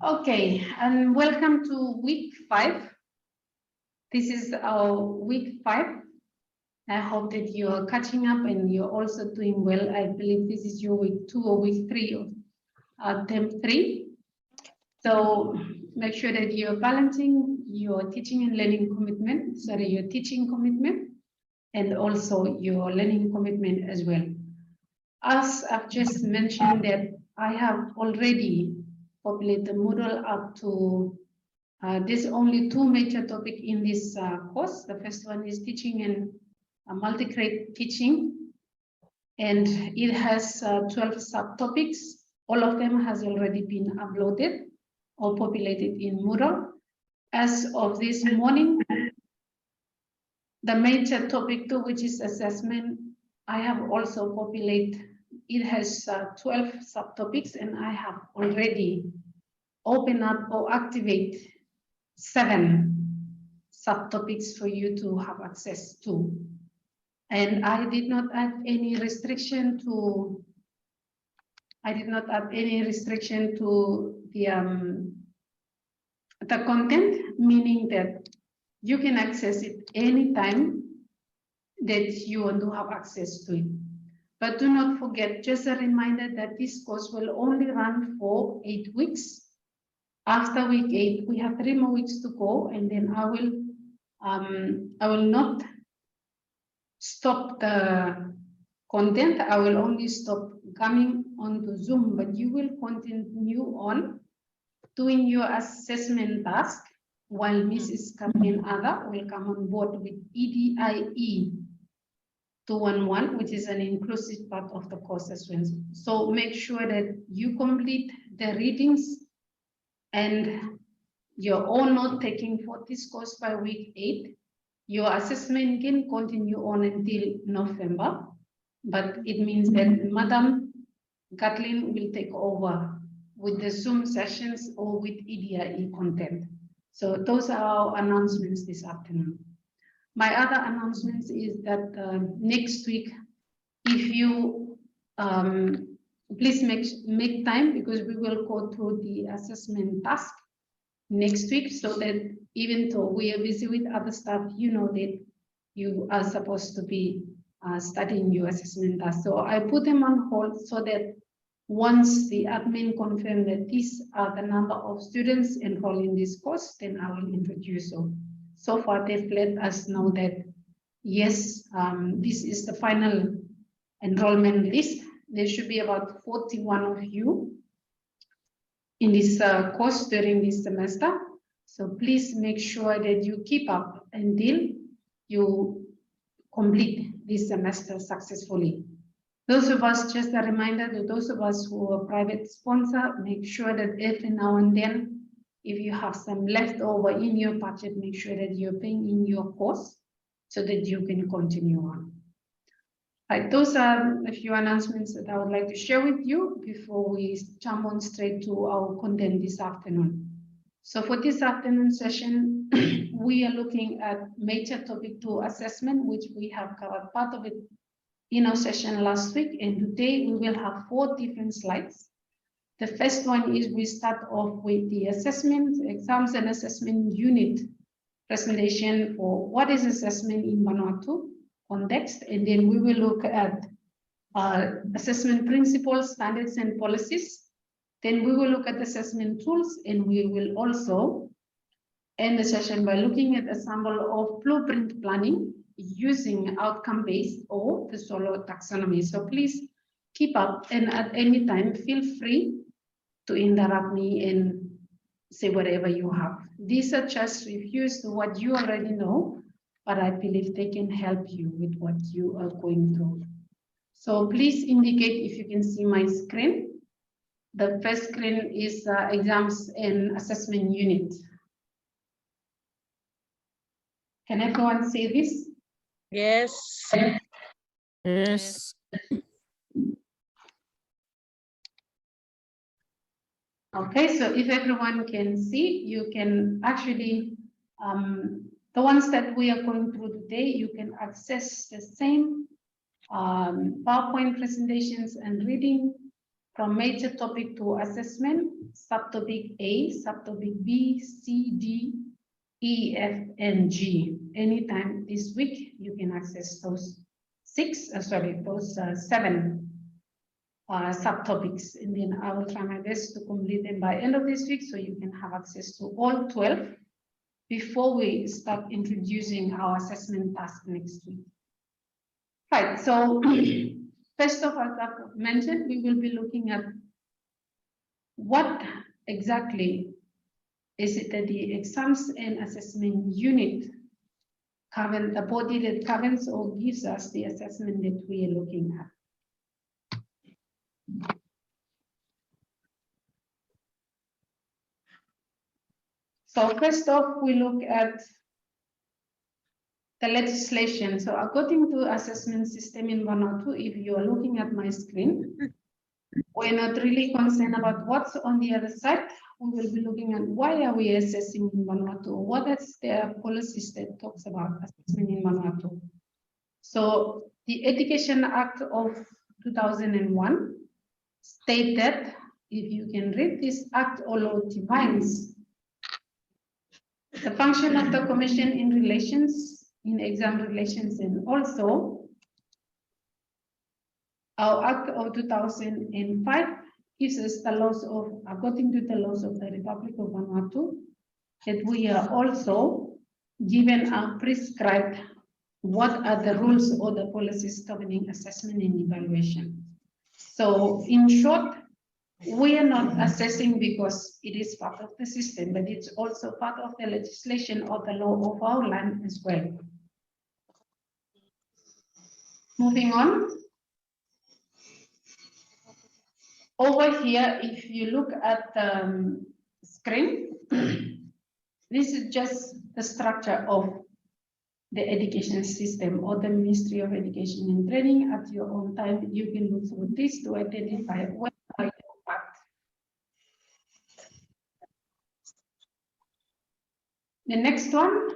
Okay, and welcome to week 5. This is our week 5. I hope that you are catching up and you're also doing well. I believe this is your week 2 or week 3 of term 3. So make sure that you're balancing your teaching and learning commitment, your teaching commitment, and also your learning commitment as well. As I've just mentioned that I have already populated the Moodle up to there's only 2 major topics in this course. The first one is teaching and multi-grade teaching, and it has 12 subtopics. All of them has already been uploaded or populated in Moodle. As of this morning, the major topic 2, which is assessment, I have also populated. It has 12 subtopics, and I have already opened up or activate 7 subtopics for you to have access to. And I did not add any restriction to the content, meaning that you can access it anytime that you want to have access to it. But do not forget, just a reminder that this course will only run for 8 weeks. After week 8, we have 3 more weeks to go, and then I will not stop the content. I will only stop coming onto Zoom, but you will continue on doing your assessment task while Mrs. Kathleen Ada will come on board with EDIE 211, which is an inclusive part of the course as well. So make sure that you complete the readings and you're all not taking for this course by week 8. Your assessment can continue on until November, but it means that Madam Kathleen will take over with the Zoom sessions or with EDIE content. So those are our announcements this afternoon. My other announcements is that next week, if you please make time, because we will go through the assessment task next week, so that even though we are busy with other stuff, you know that you are supposed to be studying your assessment task. So I put them on hold so that once the admin confirm that these are the number of students enrolled in this course, then I will introduce them. So far, they've let us know that yes, this is the final enrollment list. There should be about 41 of you in this course during this semester. So please make sure that you keep up until you complete this semester successfully. Those of us, just a reminder to those of us who are private sponsor, make sure that every now and then, if you have some leftover in your budget, make sure that you're paying in your course so that you can continue on. Right, those are a few announcements that I would like to share with you before we jump on straight to our content this afternoon. So for this afternoon session, we are looking at major topic 2 assessment, which we have covered part of it in our session last week. And today we will have 4 different slides. The first one is we start off with the assessment, exams and assessment unit presentation for what is assessment in Vanuatu context, and then we will look at assessment principles, standards, and policies. Then we will look at assessment tools, and we will also end the session by looking at a sample of blueprint planning using outcome-based or the solo taxonomy. So please keep up, and at any time, feel free to interrupt me and say whatever you have. These are just reviews to what you already know, but I believe they can help you with what you are going through. So please indicate if you can see my screen. The first screen is exams and assessment unit. Can everyone see this? Yes. Yes. Okay, so if everyone can see, you can actually, the ones that we are going through today, you can access the same PowerPoint presentations and reading from major topic to assessment, subtopic A, subtopic B, C, D, E, F, and G. Anytime this week, you can access those seven subtopics, and then I will try my best to complete them by end of this week, so you can have access to all 12 before we start introducing our assessment task next week. Right, so first of all, as I've mentioned, we will be looking at what exactly is it that the exams and assessment unit cover, the body that governs or gives us the assessment that we are looking at. So first off, we look at the legislation. So according to assessment system in Vanuatu, if you are looking at my screen, we're not really concerned about what's on the other side. We will be looking at why are we assessing in Vanuatu? What is the policies that talks about assessment in Vanuatu? So the Education Act of 2001 state that, if you can read this act, or law defines the function of the commission in exam relations, and also our Act of 2005 gives us the laws of, according to the laws of the Republic of Vanuatu, that we are also given and prescribed what are the rules or the policies governing assessment and evaluation. So in short, we are not assessing because it is part of the system, but it's also part of the legislation or the law of our land as well. Moving on. Over here, if you look at the screen, this is just the structure of the education system or the Ministry of Education and Training. At your own time, you can look through this to identify what are the impact. The next one.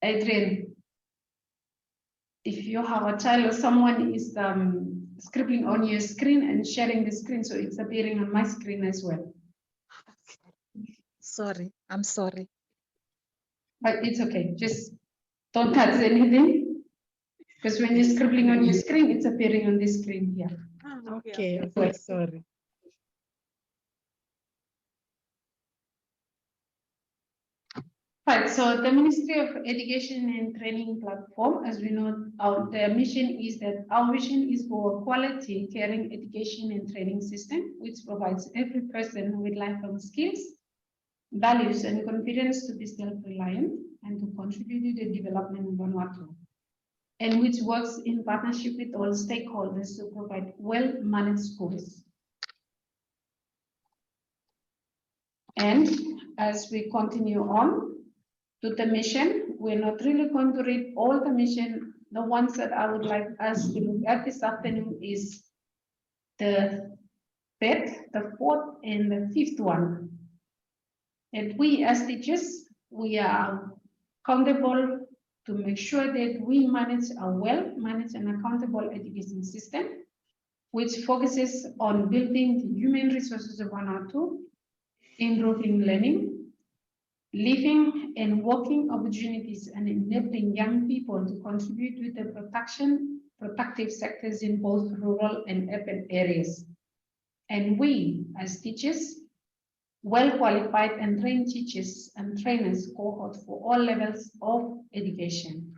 Adrian, if you have a child or someone is scribbling on your screen and sharing the screen, so it's appearing on my screen as well. Sorry, I'm sorry. But it's okay, just don't touch anything, because when you're scribbling on your screen, it's appearing on this screen here. Okay, okay, sorry. Right, so the Ministry of Education and Training platform, as we know, their mission is that our vision is for a quality, caring education and training system, which provides every person with lifelong skills, values, and confidence to be self-reliant and to contribute to the development of Vanuatu, and which works in partnership with all stakeholders to provide well-managed schools. And as we continue on to the mission, we're not really going to read all the mission. The ones that I would like us to look at this afternoon is the third, the fourth, and the fifth one. And we as teachers, we are accountable to make sure that we manage a well-managed and accountable education system, which focuses on building the human resources of Vanuatu, improving learning, living and working opportunities, and enabling young people to contribute to the productive sectors in both rural and urban areas. And we, as teachers, well-qualified and trained teachers and trainers cohort for all levels of education.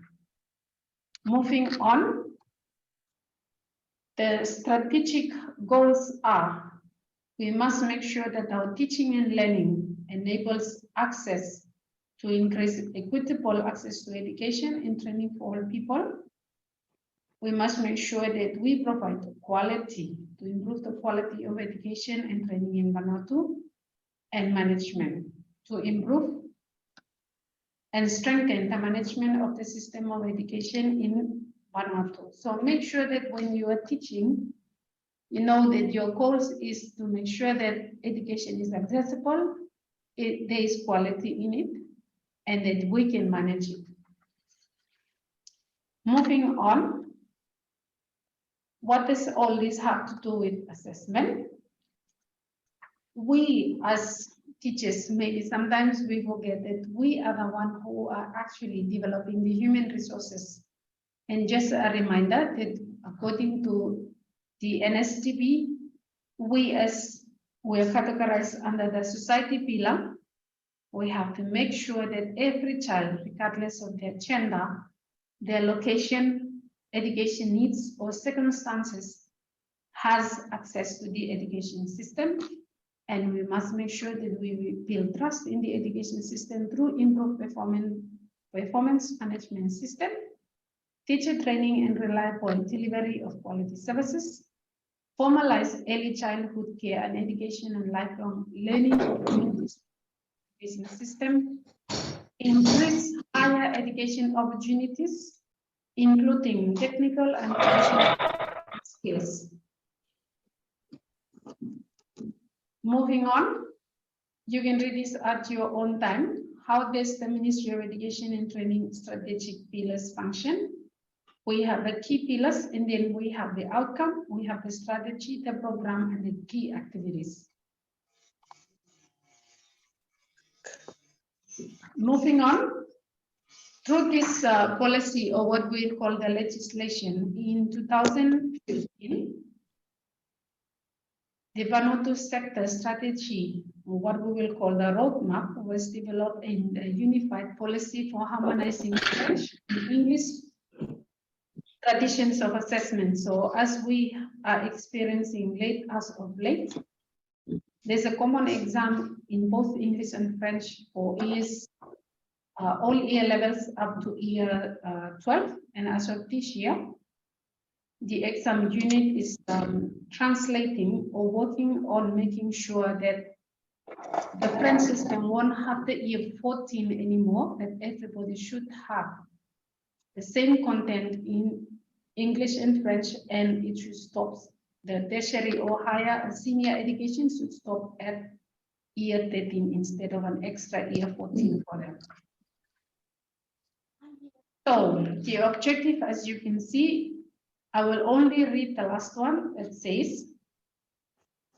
Moving on, the strategic goals are: we must make sure that our teaching and learning enables access to increase equitable access to education and training for all people. We must make sure that we provide quality to improve the quality of education and training in Vanuatu, and management to improve and strengthen the management of the system of education in Vanuatu. So make sure that when you are teaching, you know that your goals is to make sure that education is accessible, there is quality in it, and that we can manage it. Moving on, what does all this have to do with assessment? We as teachers, maybe sometimes we forget that we are the one who are actually developing the human resources. And just a reminder that according to the NSTP, we are categorized under the society pillar. We have to make sure that every child, regardless of their gender, their location, education needs or circumstances, has access to the education system. And we must make sure that we build trust in the education system through improved performance management system, teacher training and reliable delivery of quality services, formalize early childhood care and education and lifelong learning education system, increase higher education opportunities, including technical and professional skills. Moving on, you can read this at your own time. How does the Ministry of Education and Training strategic pillars function? We have the key pillars, and then we have the outcome, we have the strategy, the program, and the key activities. Moving on, through this policy, or what we call the legislation, in 2015, the Vanuatu sector strategy, or what we will call the roadmap, was developed in a unified policy for harmonizing French and English traditions of assessment. So as we are experiencing as of late, there's a common exam in both English and French for years, all year levels up to year 12. And as of this year, the exam unit is translating or working on making sure that the French system won't have the year 14 anymore, that everybody should have the same content in English and French, and it should stop. The tertiary or higher senior education should stop at year 13 instead of an extra year 14 for them. So the objective, as you can see, I will only read the last one. That says,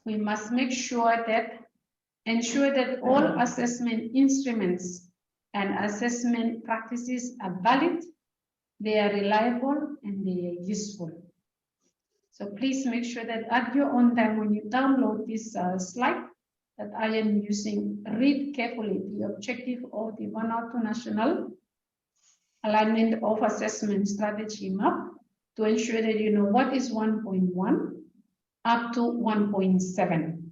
we must make sure that, ensure that all assessment instruments and assessment practices are valid, they are reliable, and they are useful. So please make sure that at your own time, when you download this slide that I am using, read carefully the objective of the Vanuatu National Alignment of Assessment Strategy Map to ensure that you know what is 1.1 up to 1.7.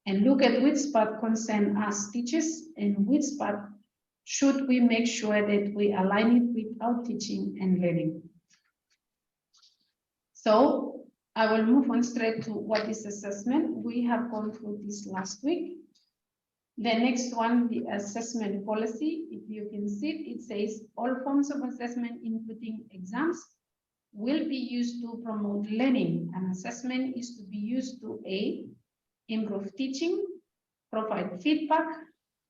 And look at which part concern us teachers and which part should we make sure that we align it with our teaching and learning. So I will move on straight to what is assessment. We have gone through this last week. The next one, the assessment policy. If you can see, it says all forms of assessment, including exams, will be used to promote learning, and assessment is to be used to A, improve teaching, provide feedback,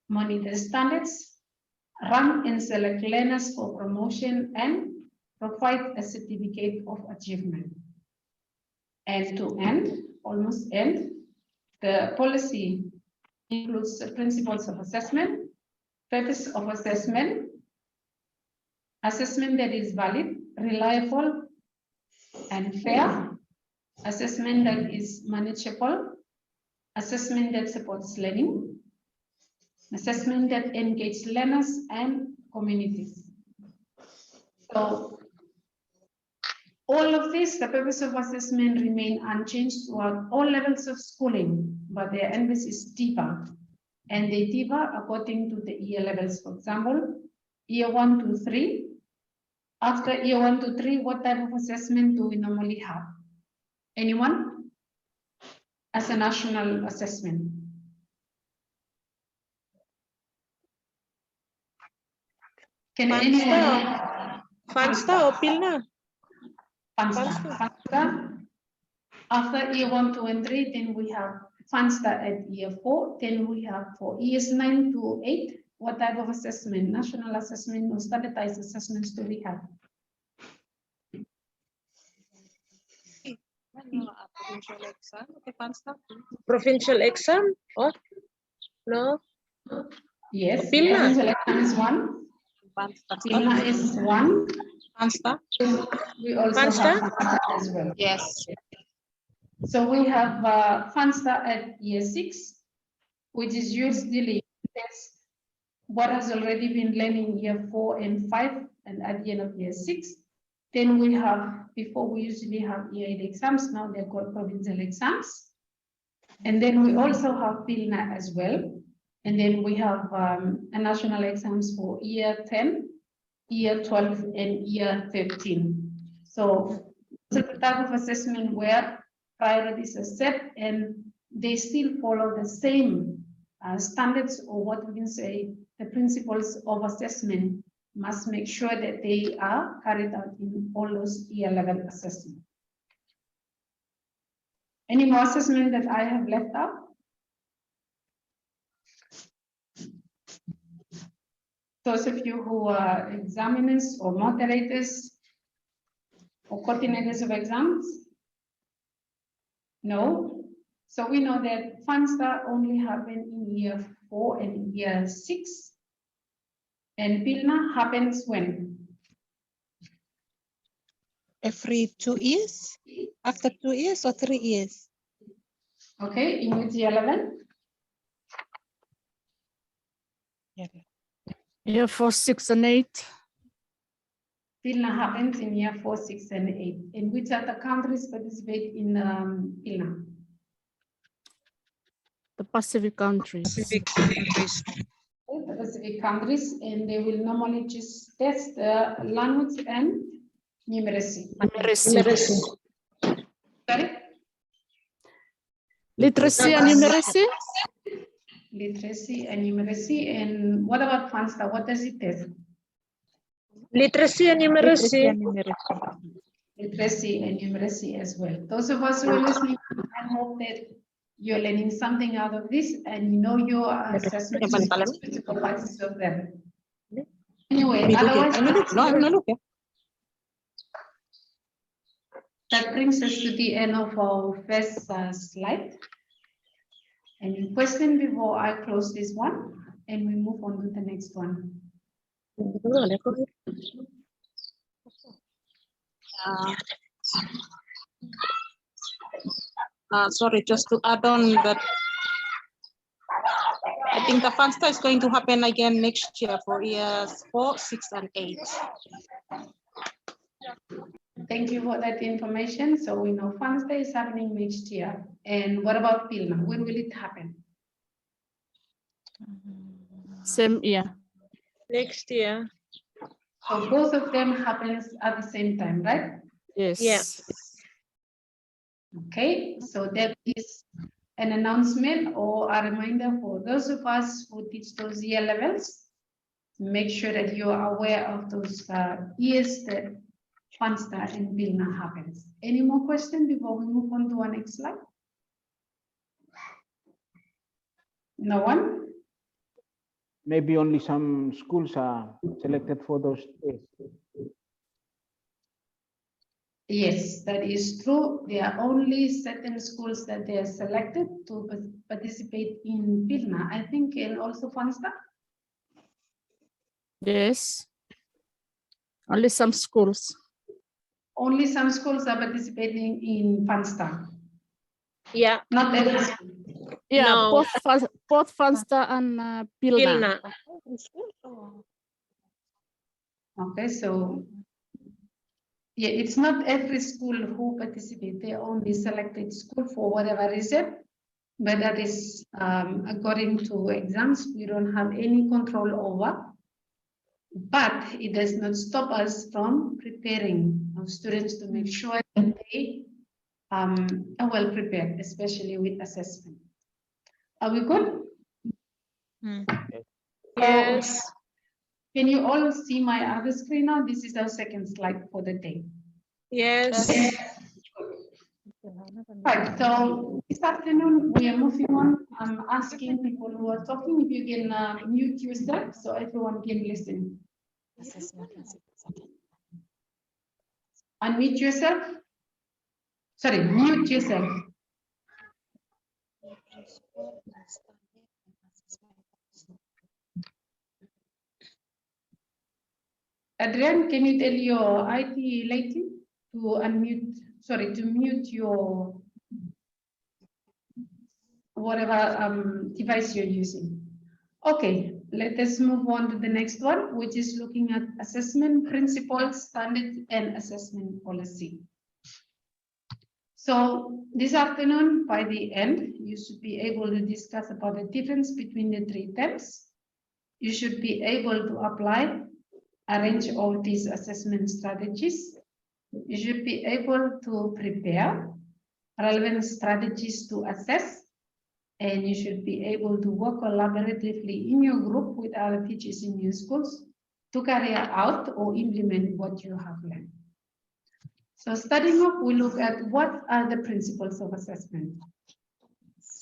monitor standards, rank and select learners for promotion, and provide a certificate of achievement. And to end, almost end, the policy includes the principles of assessment, purpose of assessment, assessment that is valid, reliable, and fair, assessment that is manageable, assessment that supports learning, assessment that engages learners and communities. So all of this, the purpose of assessment remain unchanged throughout all levels of schooling, but their emphasis is deeper, and they differ according to the year levels. For example, year 1 to 3. After year 1 to 3, what type of assessment do we normally have? Anyone? As a national assessment. Can anyone? Fansta or Pilna? Fansta. After year 1, 2, and 3, then we have Fansta at year 4. Then we have for years 9 to 8. What type of assessment? National assessment or standardized assessments do we have? Provincial exam? Oh, no. Yes, Pilna. provincial exam is one. Pilna is one. We also Fansta? have Fansta as well. Yes. So we have Fansta at year 6, which is usually what has already been learned in year 4 and 5 and at the end of year 6. Then we have, before we usually have year 8 exams, now they're called provincial exams. And then we also have Pilna as well. And then we have a national exams for year 10, year 12, and year 13. So it's a type of assessment where priorities are set and they still follow the same standards, or what we can say, the principles of assessment must make sure that they are carried out in all those year level assessments. Any more assessment that I have left out? Those of you who are examiners or moderators or coordinators of exams? No. So we know that Fansta only happen in year 4 and year 6. And Pilna happens when? Every 2 years? After 2 years or 3 years? Okay, in which year level? Yeah. Year 4, 6, and 8. Pilna happens in year 4, 6, and 8. And which other countries participate in Pilna? The Pacific countries. The Pacific countries, and they will normally just test language and numeracy. Sorry? Literacy and numeracy. Literacy and numeracy. And what about Fansta? What does it test? Literacy and Literacy numeracy. and numeracy. Literacy and numeracy as well. Those of us who are listening, I hope that you're learning something out of this and you know your assessment parts of them. Anyway, otherwise, that brings us to the end of our first slide. Any question before I close this one and we move on to the next one? Sorry, just to add on that, I think the Fansta is going to happen again next year for years 4, 6, and 8. Thank you for that information. So we know Fansta is happening next year. And what about Pilna? When will it happen? Same year. Next year. So both of them happens at the same time, right? Yes. Yeah. Okay, so that is an announcement or a reminder for those of us who teach those year levels. Make sure that you are aware of those years that Fansta and Pilna happens. Any more questions before we move on to our next slide? No one? Maybe only some schools are selected for those days. Yes, that is true. There are only certain schools that they are selected to participate in Pilna. I think, and also Fansta. Yes. Only some schools. Only some schools are participating in Fansta. Yeah. Not every school. Yeah, No. both Fansta and Pilna. Pilna. Okay, so yeah, it's not every school who participate. They only selected school for whatever reason, but that is according to exams. We don't have any control over, but it does not stop us from preparing our students to make sure that they are well prepared, especially with assessment. Are we good? Yes. Can you all see my other screen now? This is our second slide for the day. Yes. Right, so this afternoon we are moving on. I'm asking people who are talking if you can mute yourself so everyone can listen. Unmute yourself. Sorry, mute yourself. Adrian, can you tell your IT lady to unmute, sorry, to mute your whatever device you're using? Okay, let us move on to the next one, which is looking at assessment principles, standards, and assessment policy. So this afternoon, by the end, you should be able to discuss about the difference between the three terms. You should be able to apply a range of these assessment strategies. You should be able to prepare relevant strategies to assess, and you should be able to work collaboratively in your group with other teachers in your schools to carry out or implement what you have learned. So starting off, we look at what are the principles of assessment.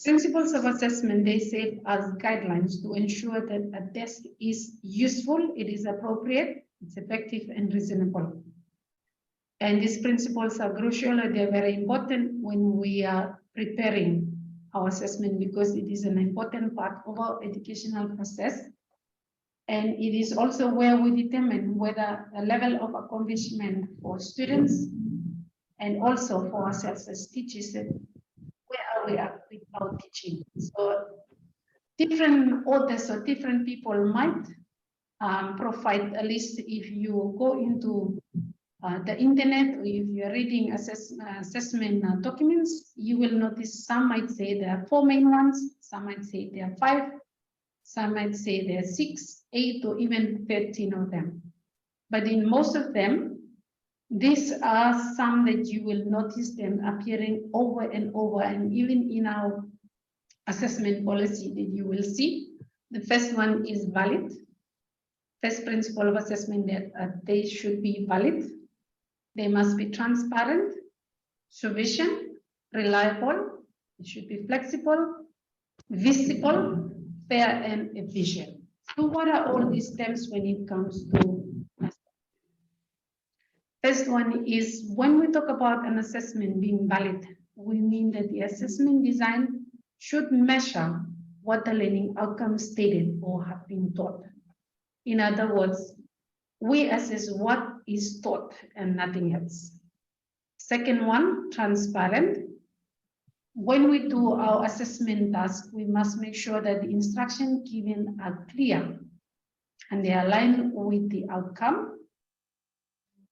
Principles of assessment, they serve as guidelines to ensure that a test is useful, it is appropriate, it's effective and reasonable. And these principles are crucial, they're very important when we are preparing our assessment because it is an important part of our educational process. And it is also where we determine whether the level of accomplishment for students and also for ourselves as teachers, where are we at with our teaching. So different authors or different people might provide a list. If you go into the internet, or if you're reading assessment documents, you will notice some might say there are 4 main ones, some might say there are 5, some might say there are 6, 8, or even 13 of them. But in most of them, these are some that you will notice them appearing over and over, and even in our assessment policy that you will see. The first one is valid. First principle of assessment that they should be valid. They must be transparent, sufficient, reliable. It should be flexible, visible, fair, and efficient. So what are all these terms when it comes to assessment? First one is when we talk about an assessment being valid, we mean that the assessment design should measure what the learning outcomes stated or have been taught. In other words, we assess what is taught and nothing else. Second one, transparent. When we do our assessment task, we must make sure that the instructions given are clear and they align with the outcome.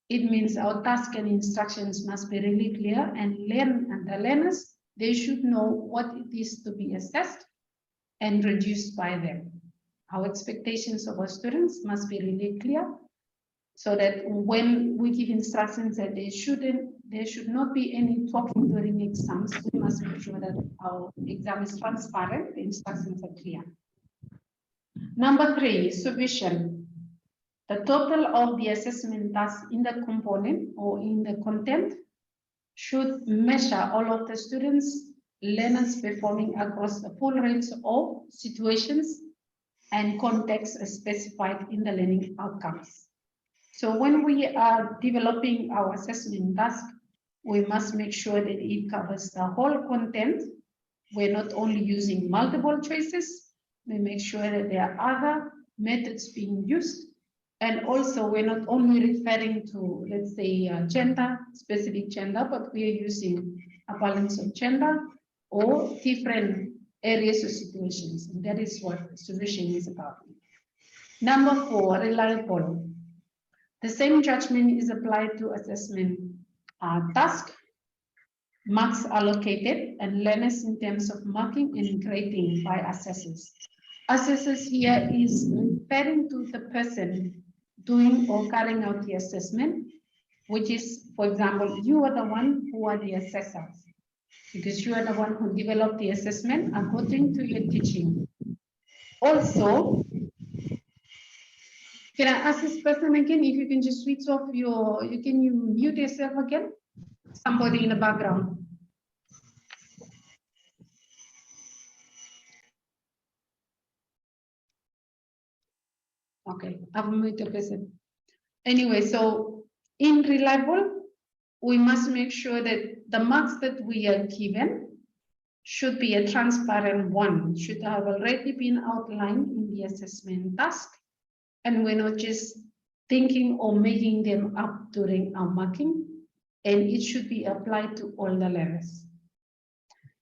It means our task and instructions must be really clear, and the learners, they should know what it is to be assessed and reduced by them. Our expectations of our students must be really clear, so that when we give instructions that there should not be any talking during exams, we must make sure that our exam is transparent, the instructions are clear. Number 3, sufficient. The total of the assessment task in the component or in the content should measure all of the students, learners performing across a full range of situations and contexts specified in the learning outcomes. So when we are developing our assessment task, we must make sure that it covers the whole content. We're not only using multiple choices, we make sure that there are other methods being used. And also we're not only referring to, let's say, gender, specific gender, but we are using a balance of gender or different areas or situations. And that is what solution is about. Number 4, reliable. The same judgment is applied to assessment task. Marks allocated and learners in terms of marking and grading by assessors. Assessors here is referring to the person doing or carrying out the assessment, which is, for example, you are the one who are the assessors, because you are the one who developed the assessment according to your teaching. Also, can I ask this person again if you can just switch off your, can you mute yourself again? Somebody in the background. Okay, I've muted the person. Anyway, so in reliable, we must make sure that the marks that we are given should be a transparent one, should have already been outlined in the assessment task, and we're not just thinking or making them up during our marking, and it should be applied to all the levels.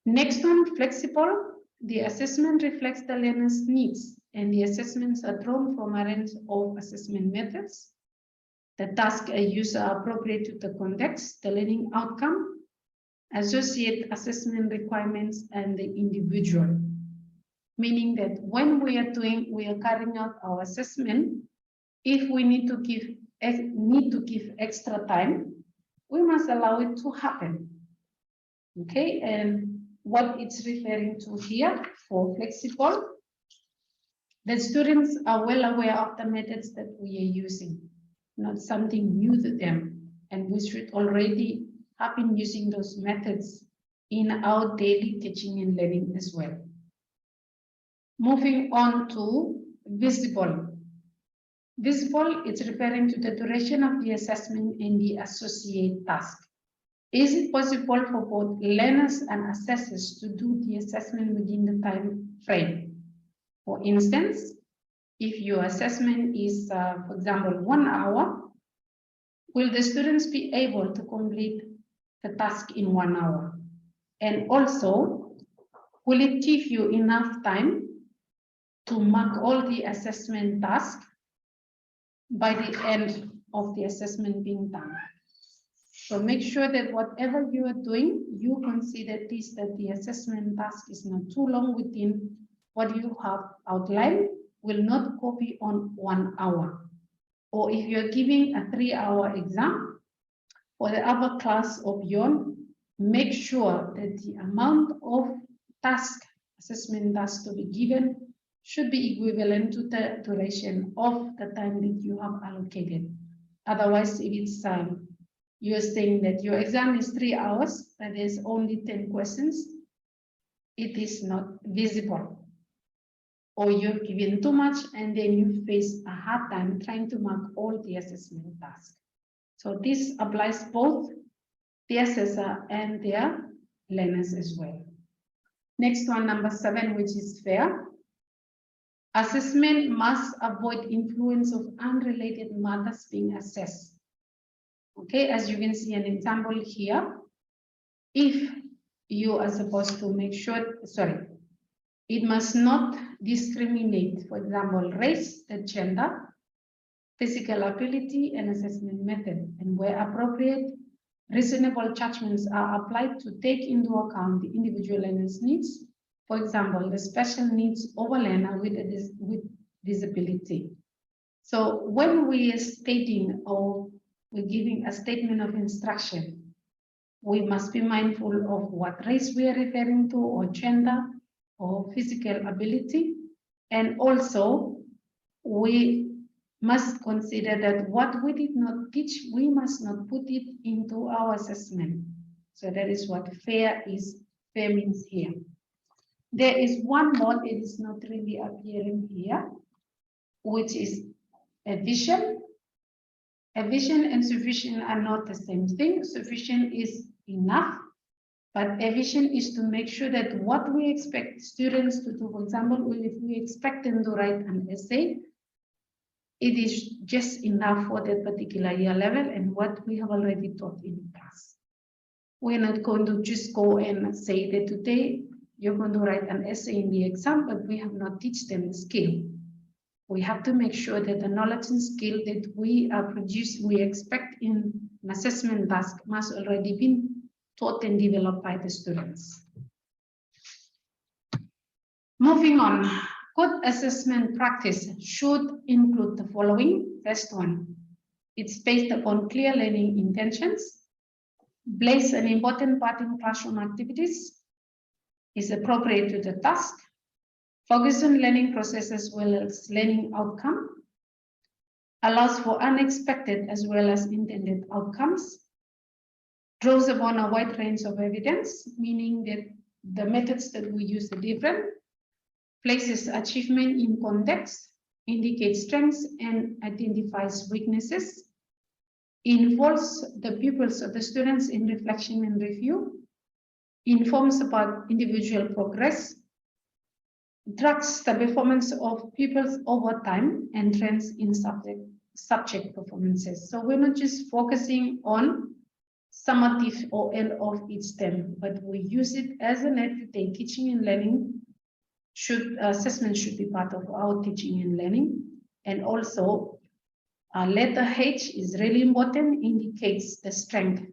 Next one, flexible. The assessment reflects the learner's needs, and the assessments are drawn from a range of assessment methods. The tasks are used are appropriate to the context, the learning outcome, associate assessment requirements, and the individual. Meaning that when we are carrying out our assessment, if we need to give extra time, we must allow it to happen. Okay, and what it's referring to here for flexible, the students are well aware of the methods that we are using, not something new to them, and we should already have been using those methods in our daily teaching and learning as well. Moving on to visible. Visible, it's referring to the duration of the assessment and the associated task. Is it possible for both learners and assessors to do the assessment within the time frame? For instance, if your assessment is, for example, 1 hour, will the students be able to complete the task in 1 hour? And also, will it give you enough time to mark all the assessment tasks by the end of the assessment being done? So make sure that whatever you are doing, you consider this, that the assessment task is not too long within what you have outlined, will not go beyond 1 hour. Or if you're giving a 3-hour exam for the upper class or beyond, make sure that the amount of assessment tasks to be given should be equivalent to the duration of the time that you have allocated. Otherwise, if it's you're saying that your exam is 3 hours, but there's only 10 questions, it is not visible. Or you're given too much and then you face a hard time trying to mark all the assessment tasks. So this applies both the assessor and their learners as well. Next one, number 7, which is fair. Assessment must avoid influence of unrelated matters being assessed. Okay, as you can see an example here, if you are supposed to make sure, it must not discriminate, for example, race, the gender, physical ability, and assessment method, and where appropriate, reasonable judgments are applied to take into account the individual learner's needs, for example, the special needs of a learner with disability. So when we are stating or we're giving a statement of instruction, we must be mindful of what race we are referring to, or gender, or physical ability. And also, we must consider that what we did not teach, we must not put it into our assessment. So that is what fair means here. There is one more that is not really appearing here, which is a vision. A vision and sufficient are not the same thing. Sufficient is enough, but a vision is to make sure that what we expect students to do, for example, if we expect them to write an essay, it is just enough for that particular year level and what we have already taught in class. We're not going to just go and say that today you're going to write an essay in the exam, but we have not teach them the skill. We have to make sure that the knowledge and skill that we expect in an assessment task must already be taught and developed by the students. Moving on, good assessment practice should include the following. First one, it's based upon clear learning intentions, plays an important part in classroom activities, is appropriate to the task, focus on learning process as well as learning outcome, allows for unexpected as well as intended outcomes, draws upon a wide range of evidence, meaning that the methods that we use are different, places achievement in context, indicates strengths and identifies weaknesses, involves the pupils of the students in reflection and review, informs about individual progress, tracks the performance of pupils over time, and trends in subject performances. So we're not just focusing on summative or end of each term, but we use it as an everyday teaching and learning. Assessment should be part of our teaching and learning. And also, letter H is really important, indicates the strength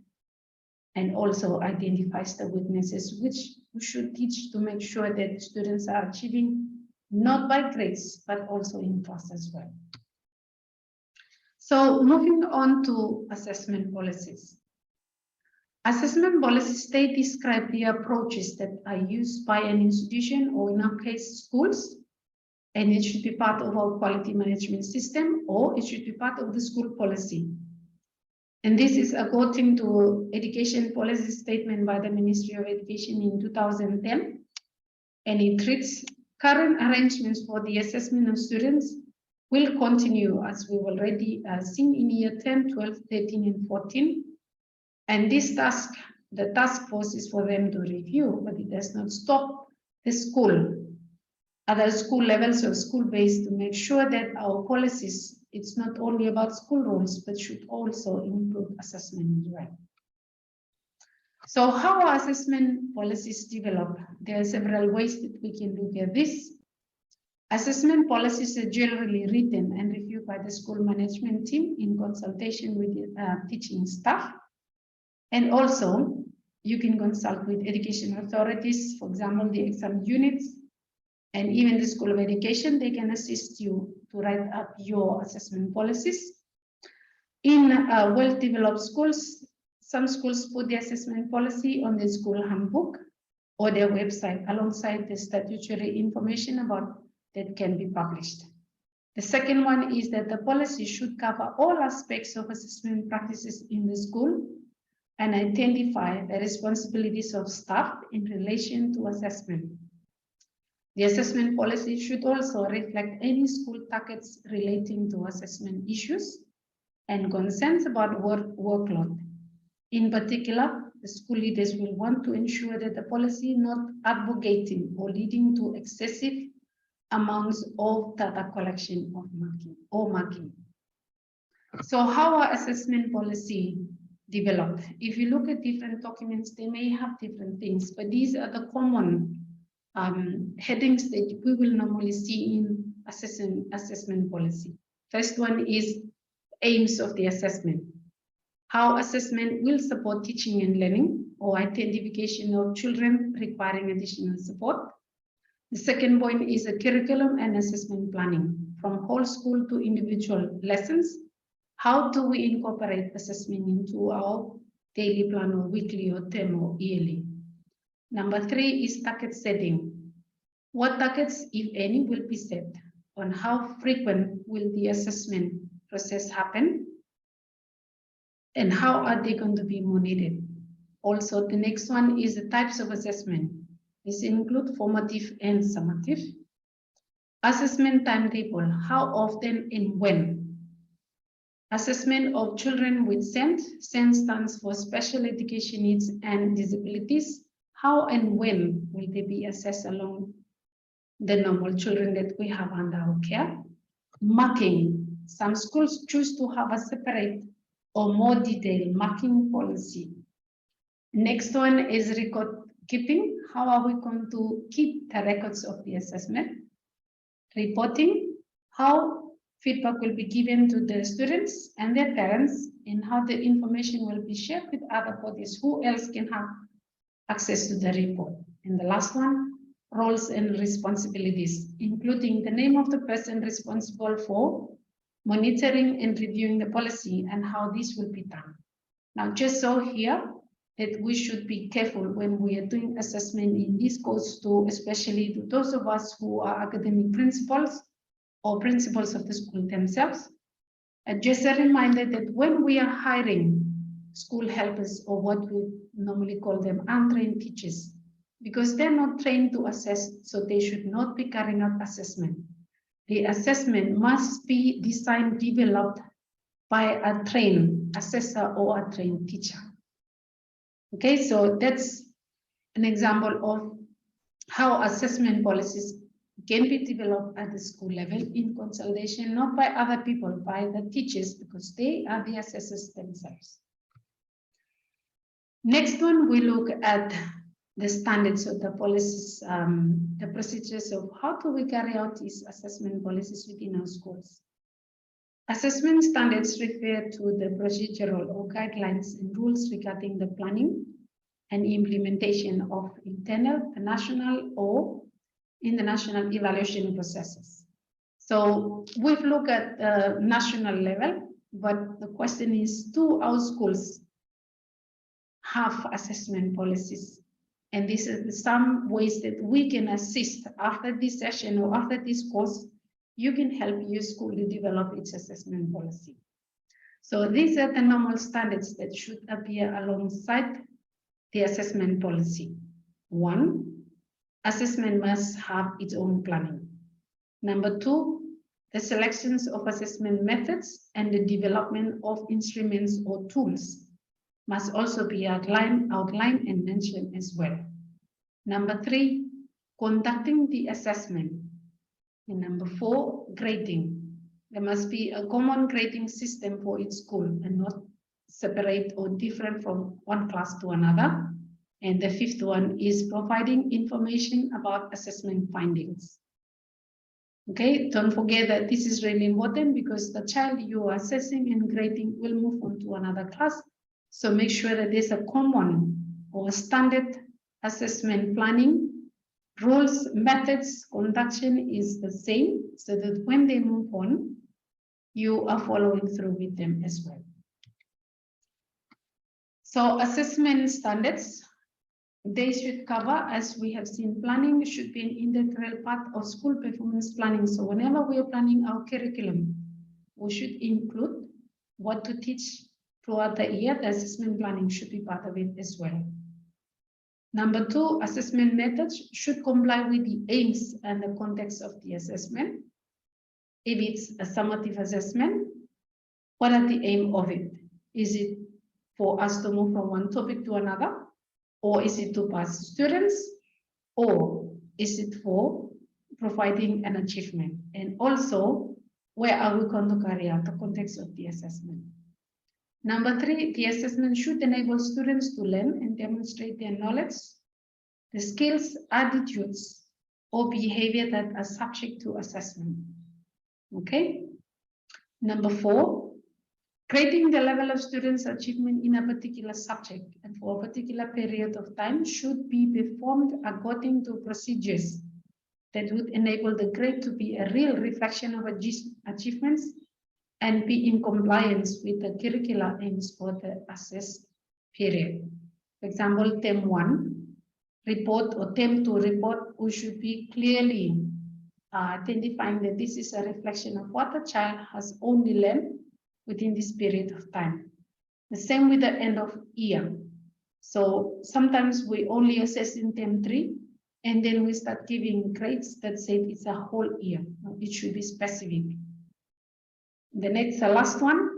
and also identifies the weaknesses, which we should teach to make sure that students are achieving not by grades, but also in class as well. So moving on to assessment policies. Assessment policies, they describe the approaches that are used by an institution, or in our case, schools, and it should be part of our quality management system, or it should be part of the school policy. And this is according to Education Policy Statement by the Ministry of Education in 2010, and it reads, current arrangements for the assessment of students will continue as we've already seen in year 10, 12, 13, and 14. And this task, the task force is for them to review, but it does not stop the school, other school levels or school-based, to make sure that our policies, it's not only about school rules, but should also include assessment as well. So how are assessment policies developed? There are several ways that we can look at this. Assessment policies are generally written and reviewed by the school management team in consultation with the teaching staff. And also, you can consult with education authorities, for example, the exam units, and even the School of Education. They can assist you to write up your assessment policies. In well-developed schools, some schools put the assessment policy on the school handbook or their website alongside the statutory information about that can be published. The second one is that the policy should cover all aspects of assessment practices in the school and identify the responsibilities of staff in relation to assessment. The assessment policy should also reflect any school targets relating to assessment issues and concerns about workload. In particular, the school leaders will want to ensure that the policy is not advocating or leading to excessive amounts of data collection of marking. So how are assessment policy developed? If you look at different documents, they may have different things, but these are the common headings that we will normally see in assessment policy. First one is aims of the assessment. How assessment will support teaching and learning or identification of children requiring additional support. The second point is a curriculum and assessment planning, from whole school to individual lessons. How do we incorporate assessment into our daily plan or weekly or term or yearly? Number three is target setting. What targets, if any, will be set? On how frequent will the assessment process happen? And how are they going to be monitored? Also, the next one is the types of assessment. This includes formative and summative. Assessment timetable, how often and when? Assessment of children with SEND. SEND stands for Special Education Needs and Disabilities. How and when will they be assessed along the normal children that we have under our care? Marking. Some schools choose to have a separate or more detailed marking policy. Next one is record keeping. How are we going to keep the records of the assessment? Reporting. How feedback will be given to the students and their parents, and how the information will be shared with other bodies. Who else can have access to the report? And the last one, roles and responsibilities, including the name of the person responsible for monitoring and reviewing the policy and how this will be done. Now, just so here that we should be careful when we are doing assessment in this goes to especially to those of us who are academic principals or principals of the school themselves. And just a reminder that when we are hiring school helpers, or what we normally call them untrained teachers, because they're not trained to assess, so they should not be carrying out assessment. The assessment must be designed, developed by a trained assessor or a trained teacher. Okay, so that's an example of how assessment policies can be developed at the school level in consultation, not by other people, by the teachers, because they are the assessors themselves. Next one, we look at the standards of the policies, the procedures of how do we carry out these assessment policies within our schools. Assessment standards refer to the procedural or guidelines and rules regarding the planning and implementation of internal, national, or international evaluation processes. So we've looked at the national level, but the question is, do our schools have assessment policies? And this is some ways that we can assist after this session or after this course. You can help your school to develop its assessment policy. So these are the normal standards that should appear alongside the assessment policy. 1, assessment must have its own planning. Number 2, the selections of assessment methods and the development of instruments or tools must also be outlined and mentioned as well. Number 3, conducting the assessment. And number 4, grading. There must be a common grading system for each school and not separate or different from one class to another. And the 5th one is providing information about assessment findings. Okay, don't forget that this is really important because the child you are assessing and grading will move on to another class. So make sure that there's a common or standard assessment planning. Rules, methods, conduction is the same, so that when they move on, you are following through with them as well. So assessment standards, they should cover, as we have seen, planning should be an integral part of school performance planning. So whenever we are planning our curriculum, we should include what to teach throughout the year. The assessment planning should be part of it as well. Number 2, assessment methods should comply with the aims and the context of the assessment. If it's a summative assessment, what are the aim of it? Is it for us to move from one topic to another? Or is it to pass students? Or is it for providing an achievement? And also, where are we going to carry out the context of the assessment? Number 3, the assessment should enable students to learn and demonstrate their knowledge, the skills, attitudes, or behavior that are subject to assessment. Okay. Number 4, grading the level of students' achievement in a particular subject and for a particular period of time should be performed according to procedures that would enable the grade to be a real reflection of achievements and be in compliance with the curricular aims for the assessed period. For example, term 1 report or term 2 report, we should be clearly identifying that this is a reflection of what the child has only learned within this period of time. The same with the end of year. So sometimes we only assess in term 3 and then we start giving grades that say it's a whole year. It should be specific. The last one,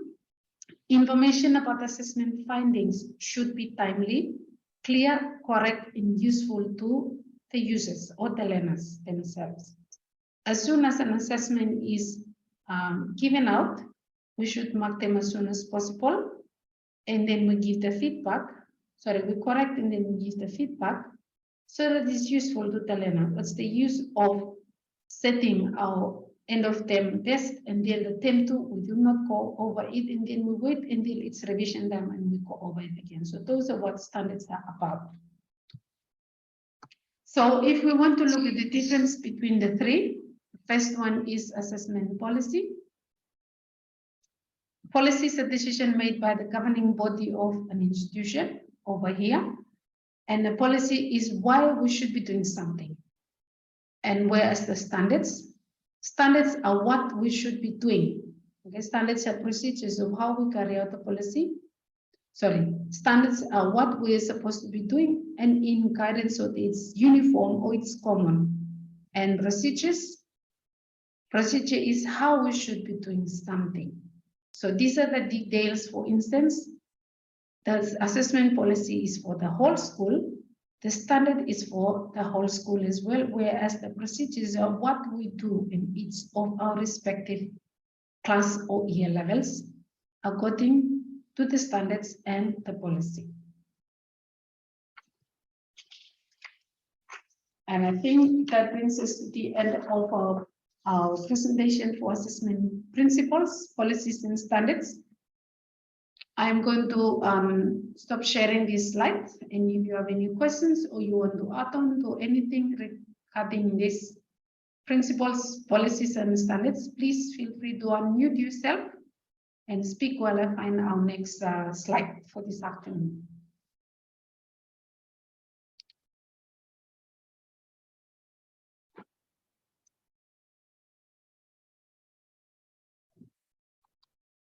information about assessment findings should be timely, clear, correct, and useful to the users or the learners themselves. As soon as an assessment is given out, we should mark them as soon as possible, and then we give the feedback. Sorry, we correct and then we give the feedback so that it's useful to the learner. What's the use of setting our end of term test and then the term 2, we do not go over it, and then we wait until it's revision time and we go over it again. So those are what standards are about. So if we want to look at the difference between the 3, the first one is assessment policy. Policy is a decision made by the governing body of an institution over here. And the policy is why we should be doing something. And whereas the standards are what we should be doing. Okay, standards are procedures of how we carry out the policy. Sorry, standards are what we are supposed to be doing and in guidance so that it's uniform or it's common. And procedure is how we should be doing something. So these are the details. For instance, the assessment policy is for the whole school. The standard is for the whole school as well, whereas the procedures are what we do in each of our respective class or year levels according to the standards and the policy. And I think that brings us to the end of our presentation for assessment principles, policies, and standards. I'm going to stop sharing this slide, and if you have any questions or you want to add on to anything regarding these principles, policies, and standards, please feel free to unmute yourself and speak while I find our next slide for this afternoon.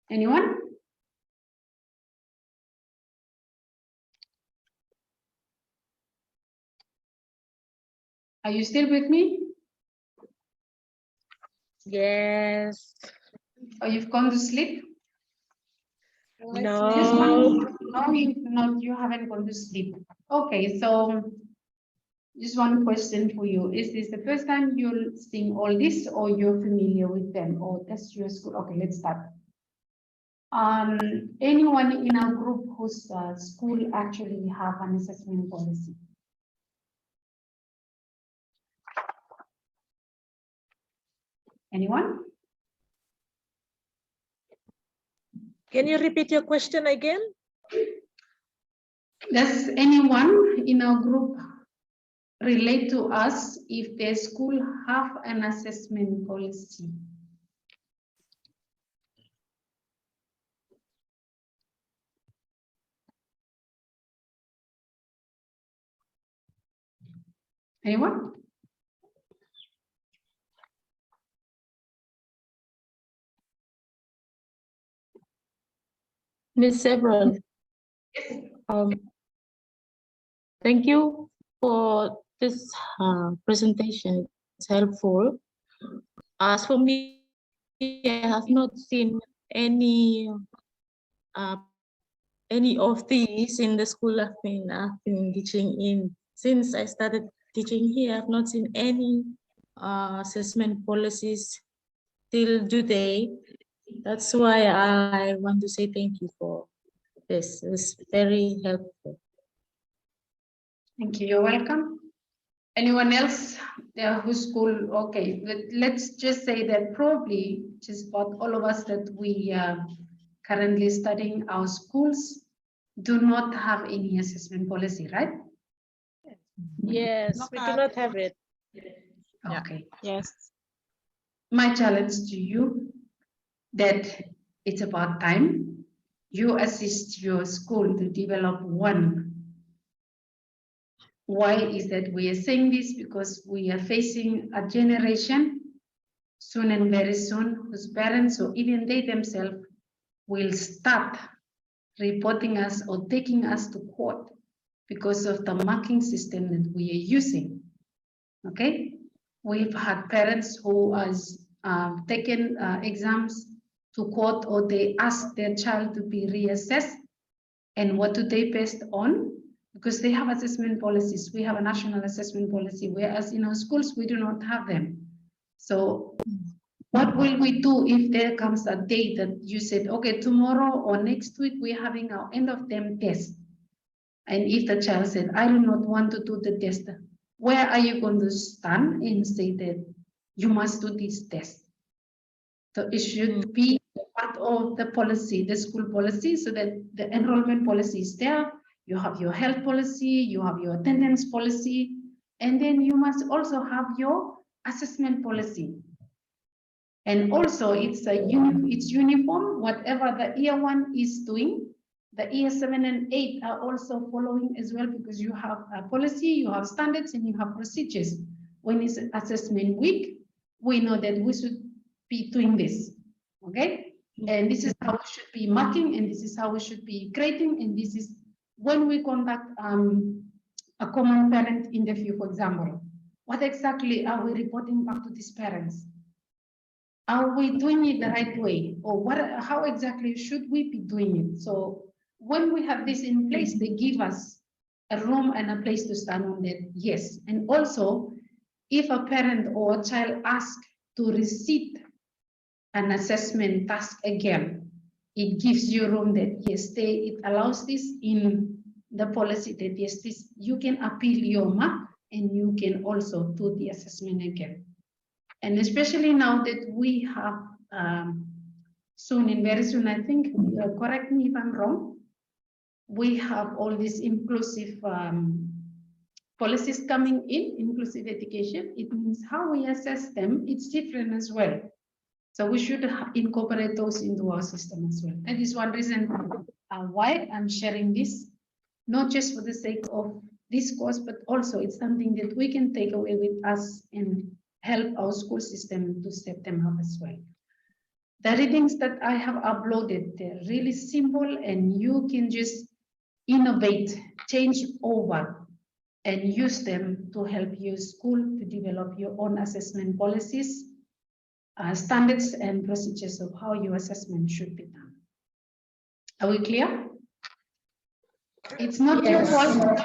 Anyone? Are you still with me? Yes. Or you've gone to sleep? No. No, you haven't gone to sleep. Okay, so just one question for you. Is this the first time you're seeing all this, or you're familiar with them, or that's your school? Okay, let's start. Anyone in our group whose school actually have an assessment policy? Anyone? Can you repeat your question again? Does anyone in our group relate to us if their school have an assessment policy? Anyone? Ms. Effrel, thank you for this presentation. It's helpful. As for me, I have not seen any of these in the school I've been teaching in. Since I started teaching here, I've not seen any assessment policies till today. That's why I want to say thank you for this. It's very helpful. Thank you. You're welcome. Anyone else there whose school? Okay, let's just say that probably just about all of us that we currently studying our schools do not have any assessment policy, right? Yes, we do not have it. Okay. Yes. My challenge to you that it's about time you assist your school to develop one. Why is that we are saying this? Because we are facing a generation soon and very soon whose parents or even they themselves will start reporting us or taking us to court because of the marking system that we are using. Okay, we've had parents who has taken exams to court, or they ask their child to be reassessed, and what do they base on? Because they have assessment policies. We have a national assessment policy, whereas in our schools we do not have them. So what will we do if there comes a day that you said, okay, tomorrow or next week we're having our end of term test, and if the child said, I do not want to do the test, where are you going to stand and say that you must do this test? So it should be part of the policy, the school policy, so that the enrollment policy is there. You have your health policy, you have your attendance policy, and then you must also have your assessment policy. And also it's uniform, whatever the year 1 is doing, the year 7 and 8 are also following as well, because you have a policy, you have standards, and you have procedures. When it's assessment week, we know that we should be doing this, okay? And this is how we should be marking, and this is how we should be grading, and this is when we conduct a common parent interview, for example. What exactly are we reporting back to these parents? Are we doing it the right way? Or how exactly should we be doing it? So when we have this in place, they give us a room and a place to stand on that, yes. And also, if a parent or a child asks to receive an assessment task again, it gives you room that yes, it allows this in the policy that yes, this you can appeal your mark and you can also do the assessment again. And especially now that we have very soon, I think, correct me if I'm wrong, we have all these inclusive policies coming in, inclusive education. It means how we assess them, it's different as well. So we should incorporate those into our system as well. That is one reason why I'm sharing this, not just for the sake of this course, but also it's something that we can take away with us and help our school system to step them up as well. The readings that I have uploaded, they're really simple and you can just innovate, change over and use them to help your school to develop your own assessment policies, standards and procedures of how your assessment should be done. Are we clear? It's not your fault,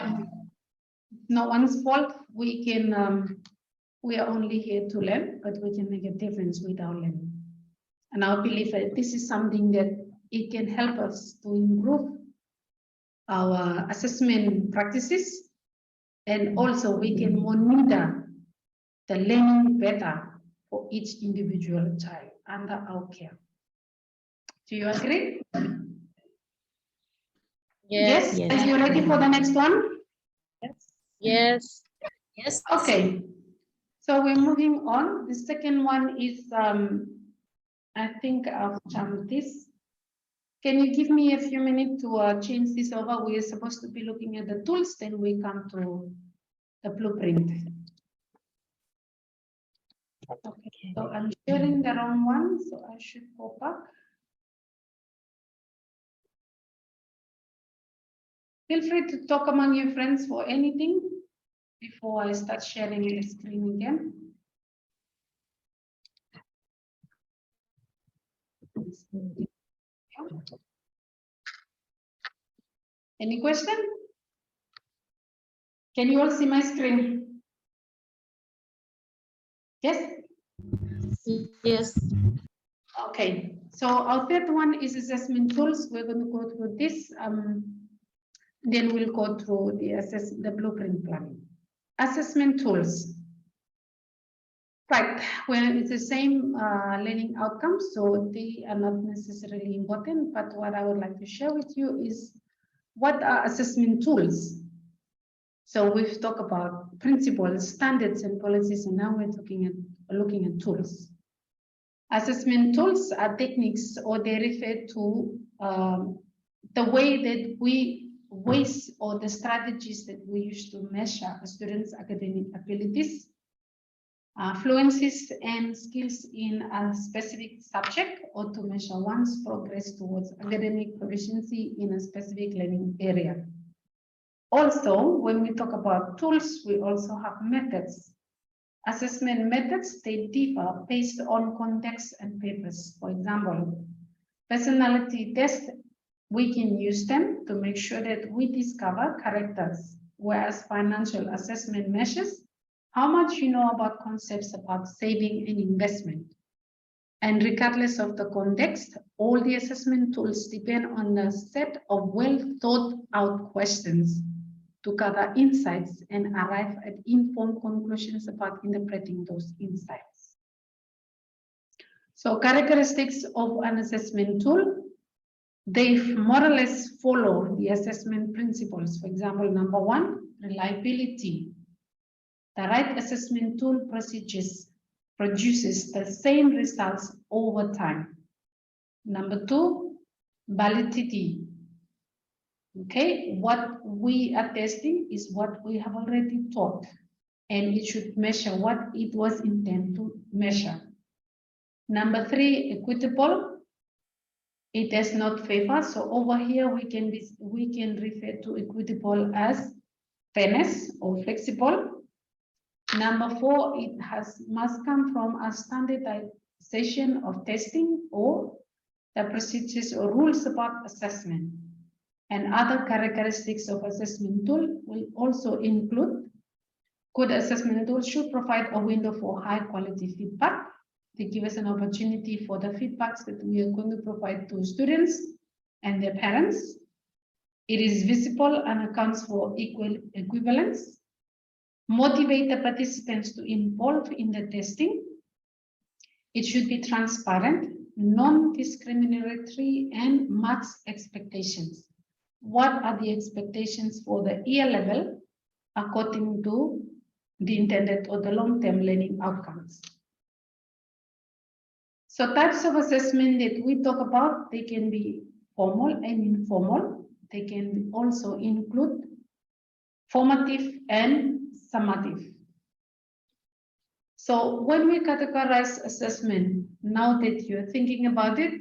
no one's fault. We can, we are only here to learn, but we can make a difference with our learning. And I believe that this is something that it can help us to improve our assessment practices, and also we can monitor the learning better for each individual child under our care. Do you agree? Yes. Yes. Are you ready for the next one? Yes. Yes. Okay. So we're moving on. The second one is, I think I've jumped this. Can you give me a few minutes to change this over? We are supposed to be looking at the tools, then we come to the blueprint. Okay, so I'm sharing the wrong one, so I should go back. Feel free to talk among your friends for anything before I start sharing the screen again. Any question? Can you all see my screen? Yes? Yes. Okay, so our third one is assessment tools. We're going to go through this. Then we'll go through the blueprint planning. Assessment tools. Right, well, it's the same learning outcomes, so they are not necessarily important, but what I would like to share with you is what are assessment tools? So we've talked about principles, standards, and policies, and now we're looking at tools. Assessment tools are techniques, or they refer to the way that ways or the strategies that we use to measure a student's academic abilities, fluencies, and skills in a specific subject, or to measure one's progress towards academic proficiency in a specific learning area. Also, when we talk about tools, we also have methods. Assessment methods, they differ based on context and purpose. For example, personality tests, we can use them to make sure that we discover characters, whereas financial assessment measures how much you know about concepts about saving and investment. And regardless of the context, all the assessment tools depend on a set of well thought out questions to gather insights and arrive at informed conclusions about interpreting those insights. So characteristics of an assessment tool, they more or less follow the assessment principles. For example, number one, reliability. The right assessment tool produces the same results over time. Number two, validity. Okay, what we are testing is what we have already taught, and it should measure what it was intended to measure. Number three, equitable. It does not favor. So over here we can refer to equitable as fairness or flexible. Number four, it must come from a standardization of testing or the procedures or rules about assessment. And other characteristics of assessment tool will also include good assessment tools should provide a window for high quality feedback. They give us an opportunity for the feedbacks that we are going to provide to students and their parents. It is visible and accounts for equal equivalence. Motivate the participants to involve in the testing. It should be transparent, non-discriminatory, and match expectations. What are the expectations for the year level according to the intended or the long-term learning outcomes? So types of assessment that we talk about, they can be formal and informal. They can also include formative and summative. So when we categorize assessment, now that you're thinking about it,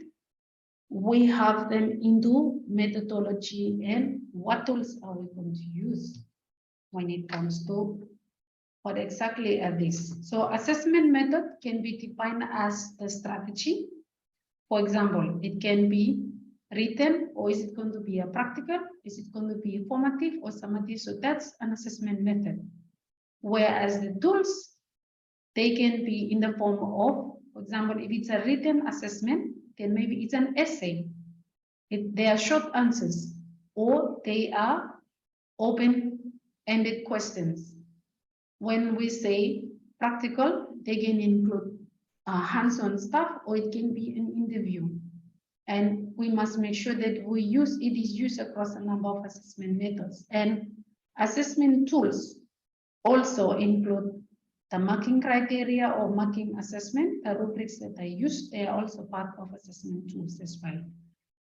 we have them into methodology and what tools are we going to use when it comes to what exactly are these. So assessment method can be defined as the strategy. For example, it can be written, or is it going to be a practical? Is it going to be formative or summative? So that's an assessment method. Whereas the tools, they can be in the form of, for example, if it's a written assessment, then maybe it's an essay. They are short answers, or they are open-ended questions. When we say practical, they can include hands-on stuff, or it can be an interview. And we must make sure that it is used across a number of assessment methods. And assessment tools also include the marking criteria or marking assessment. The rubrics that I use, they are also part of assessment tools as well.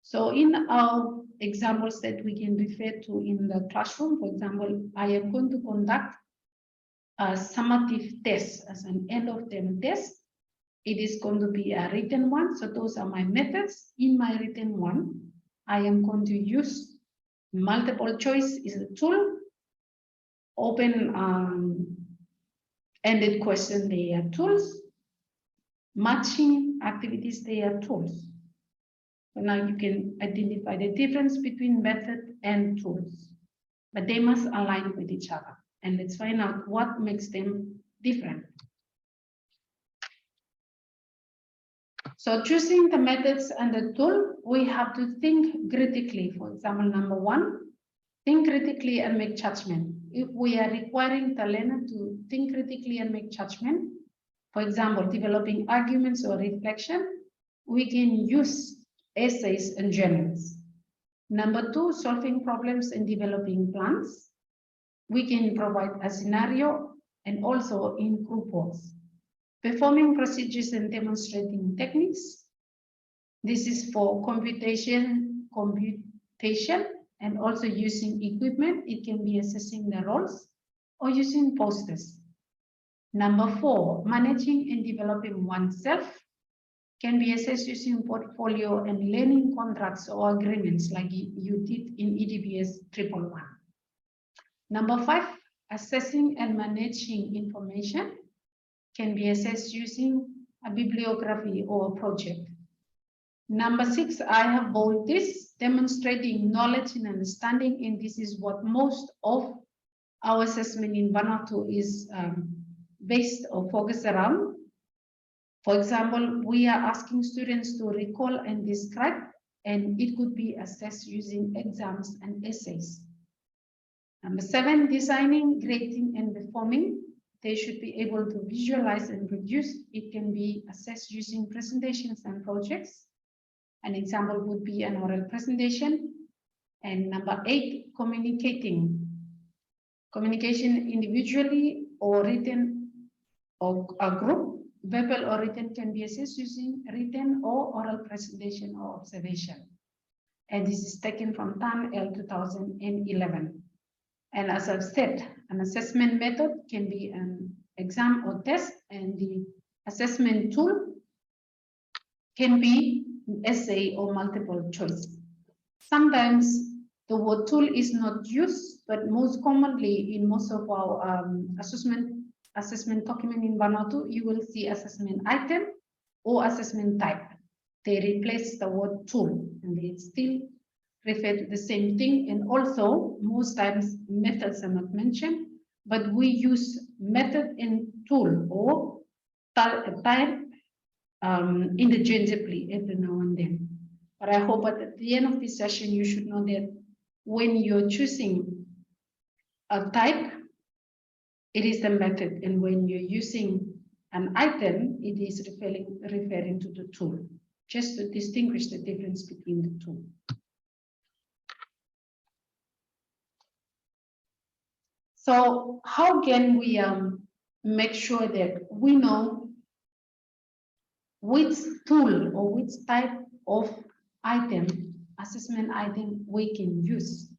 So in our examples that we can refer to in the classroom, for example, I am going to conduct a summative test as an end-of-term test. It is going to be a written one. So those are my methods. In my written one, I am going to use multiple choice is a tool, open-ended question, they are tools, matching activities, they are tools. So now you can identify the difference between method and tools, but they must align with each other. And let's find out what makes them different. So choosing the methods and the tool, we have to think critically. For example, number one, think critically and make judgment. If we are requiring the learner to think critically and make judgment, for example, developing arguments or reflection, we can use essays and journals. Number two, solving problems and developing plans. We can provide a scenario and also in group works. Performing procedures and demonstrating techniques. This is for computation, and also using equipment. It can be assessing the roles or using posters. Number four, managing and developing oneself. Can be assessed using portfolio and learning contracts or agreements like you did in EDBS 111. Number five, assessing and managing information. Can be assessed using a bibliography or a project. Number six, I have bold this, demonstrating knowledge and understanding, and this is what most of our assessment in Vanuatu is based or focused around. For example, we are asking students to recall and describe, and it could be assessed using exams and essays. Number seven, designing, grading, and performing. They should be able to visualize and produce. It can be assessed using presentations and projects. An example would be an oral presentation. And number eight, communicating. Communication individually or written or a group, verbal or written, can be assessed using written or oral presentation or observation. And this is taken from TAN L 2011. And as I've said, an assessment method can be an exam or test, and the assessment tool can be an essay or multiple choice. Sometimes the word tool is not used, but most commonly in most of our assessment document in Vanuatu, you will see assessment item or assessment type. They replace the word tool, and they still refer to the same thing. And also, most times methods are not mentioned, but we use method and tool or type interchangeably every now and then. But I hope at the end of this session, you should know that when you're choosing a type, it is the method. And when you're using an item, it is referring to the tool, just to distinguish the difference between the two. So how can we make sure that we know which tool or which type of item, assessment item we can use?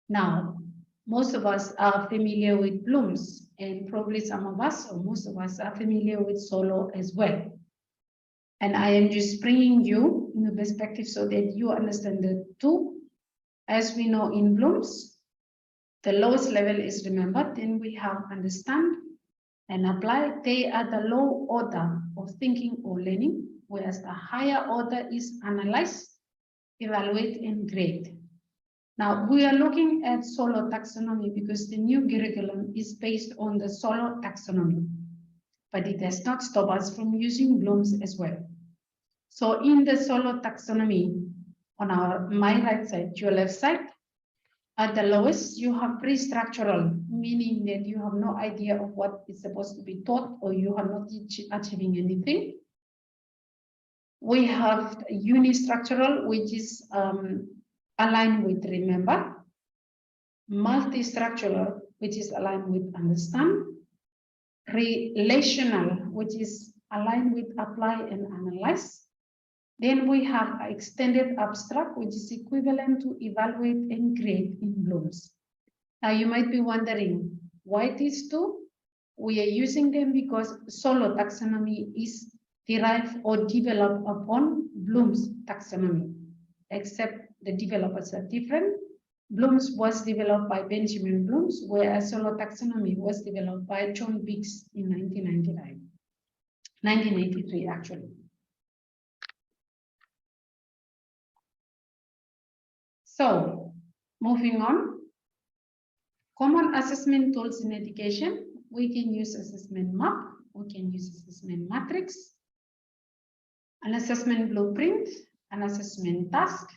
Now, most of us are familiar with Bloom's, and probably some of us or most of us are familiar with Solo as well. And I am just bringing you in the perspective so that you understand the two. As we know in Bloom's, the lowest level is remembered, then we have understand and apply. They are the low order of thinking or learning, whereas the higher order is analyze, evaluate, and grade. Now, we are looking at Solo taxonomy because the new curriculum is based on the Solo taxonomy, but it does not stop us from using Bloom's as well. So in the Solo taxonomy, on my right side, your left side, at the lowest, you have pre-structural, meaning that you have no idea of what is supposed to be taught or you are not achieving anything. We have unistructural, which is aligned with remember, multi-structural, which is aligned with understand, relational, which is aligned with apply and analyze. Then we have extended abstract, which is equivalent to evaluate and grade in Bloom's. Now you might be wondering why these two? We are using them because Solo taxonomy is derived or developed upon Bloom's taxonomy, except the developers are different. Bloom's was developed by Benjamin Bloom's, whereas Solo taxonomy was developed by John Biggs in 1983 actually. So, moving on, common assessment tools in education. We can use assessment map, we can use assessment matrix, an assessment blueprint, an assessment task,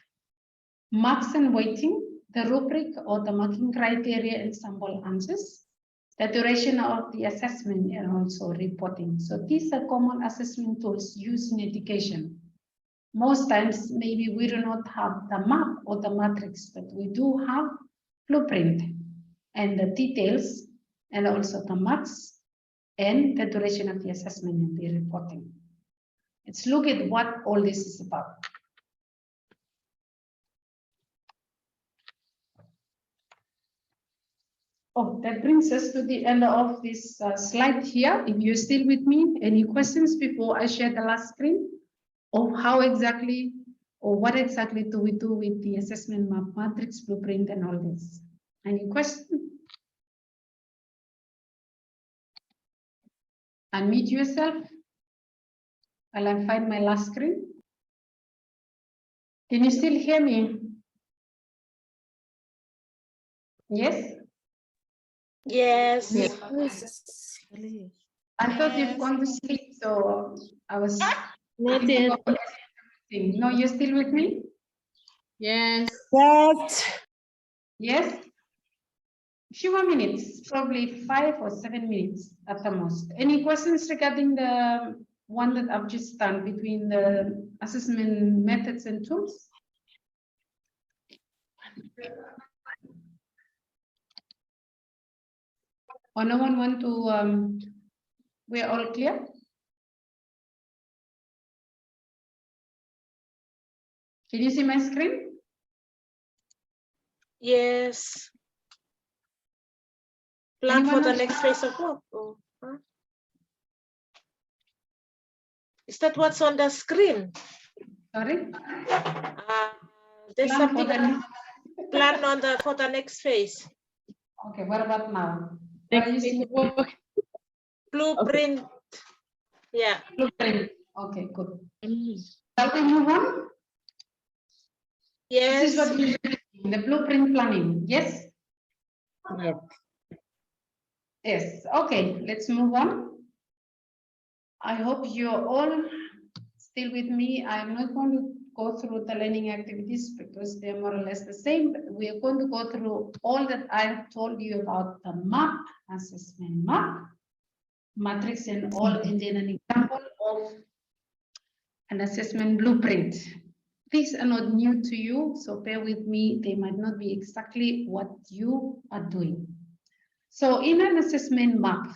marks and weighting, the rubric or the marking criteria and sample answers, the duration of the assessment, and also reporting. So these are common assessment tools used in education. Most times, maybe we do not have the map or the matrix, but we do have blueprint and the details and also the marks and the duration of the assessment and the reporting. Let's look at what all this is about. Oh, that brings us to the end of this slide here. If you're still with me, any questions before I share the last screen? Of how exactly or what exactly do we do with the assessment map, matrix, blueprint, and all this? Any question? Unmute yourself while I find my last screen. Can you still hear me? Yes? Yes. Yes. I thought you've gone to sleep, so I was Not thinking yet. of everything. No, you're still with me? Yes. Yes? A few more minutes, probably 5 or 7 minutes at the most. Any questions regarding the one that I've just done between the assessment methods and tools? Or no one want to, we're all clear? Can you see my screen? Yes. Plan for Anyone the else? next phase of work. Oh, huh? Is that what's on the screen? Sorry? There's Plan for something the- plan on the for the next phase. Okay, what about now? What are you seeing? Blueprint. Yeah. Blueprint. Okay, good. Shall we move on? This is Yes. what you do in the blueprint planning. Yes? Yes. Okay, let's move on. I hope you're all still with me. I'm not going to go through the learning activities because they're more or less the same. But we are going to go through all that I've told you about the map, assessment map, matrix and all, and then an example of an assessment blueprint. These are not new to you, so bear with me. They might not be exactly what you are doing. So in an assessment map,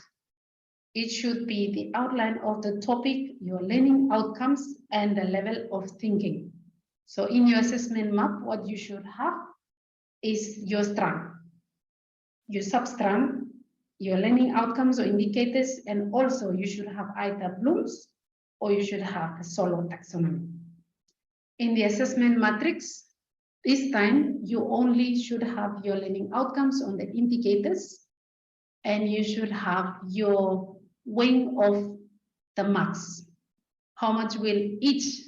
it should be the outline of the topic, your learning outcomes, and the level of thinking. So in your assessment map, what you should have is your strand, your substrand, your learning outcomes or indicators, and also you should have either Bloom's or you should have the solo taxonomy. In the assessment matrix, this time you only should have your learning outcomes on the indicators, and you should have your weighing of the marks. How much will each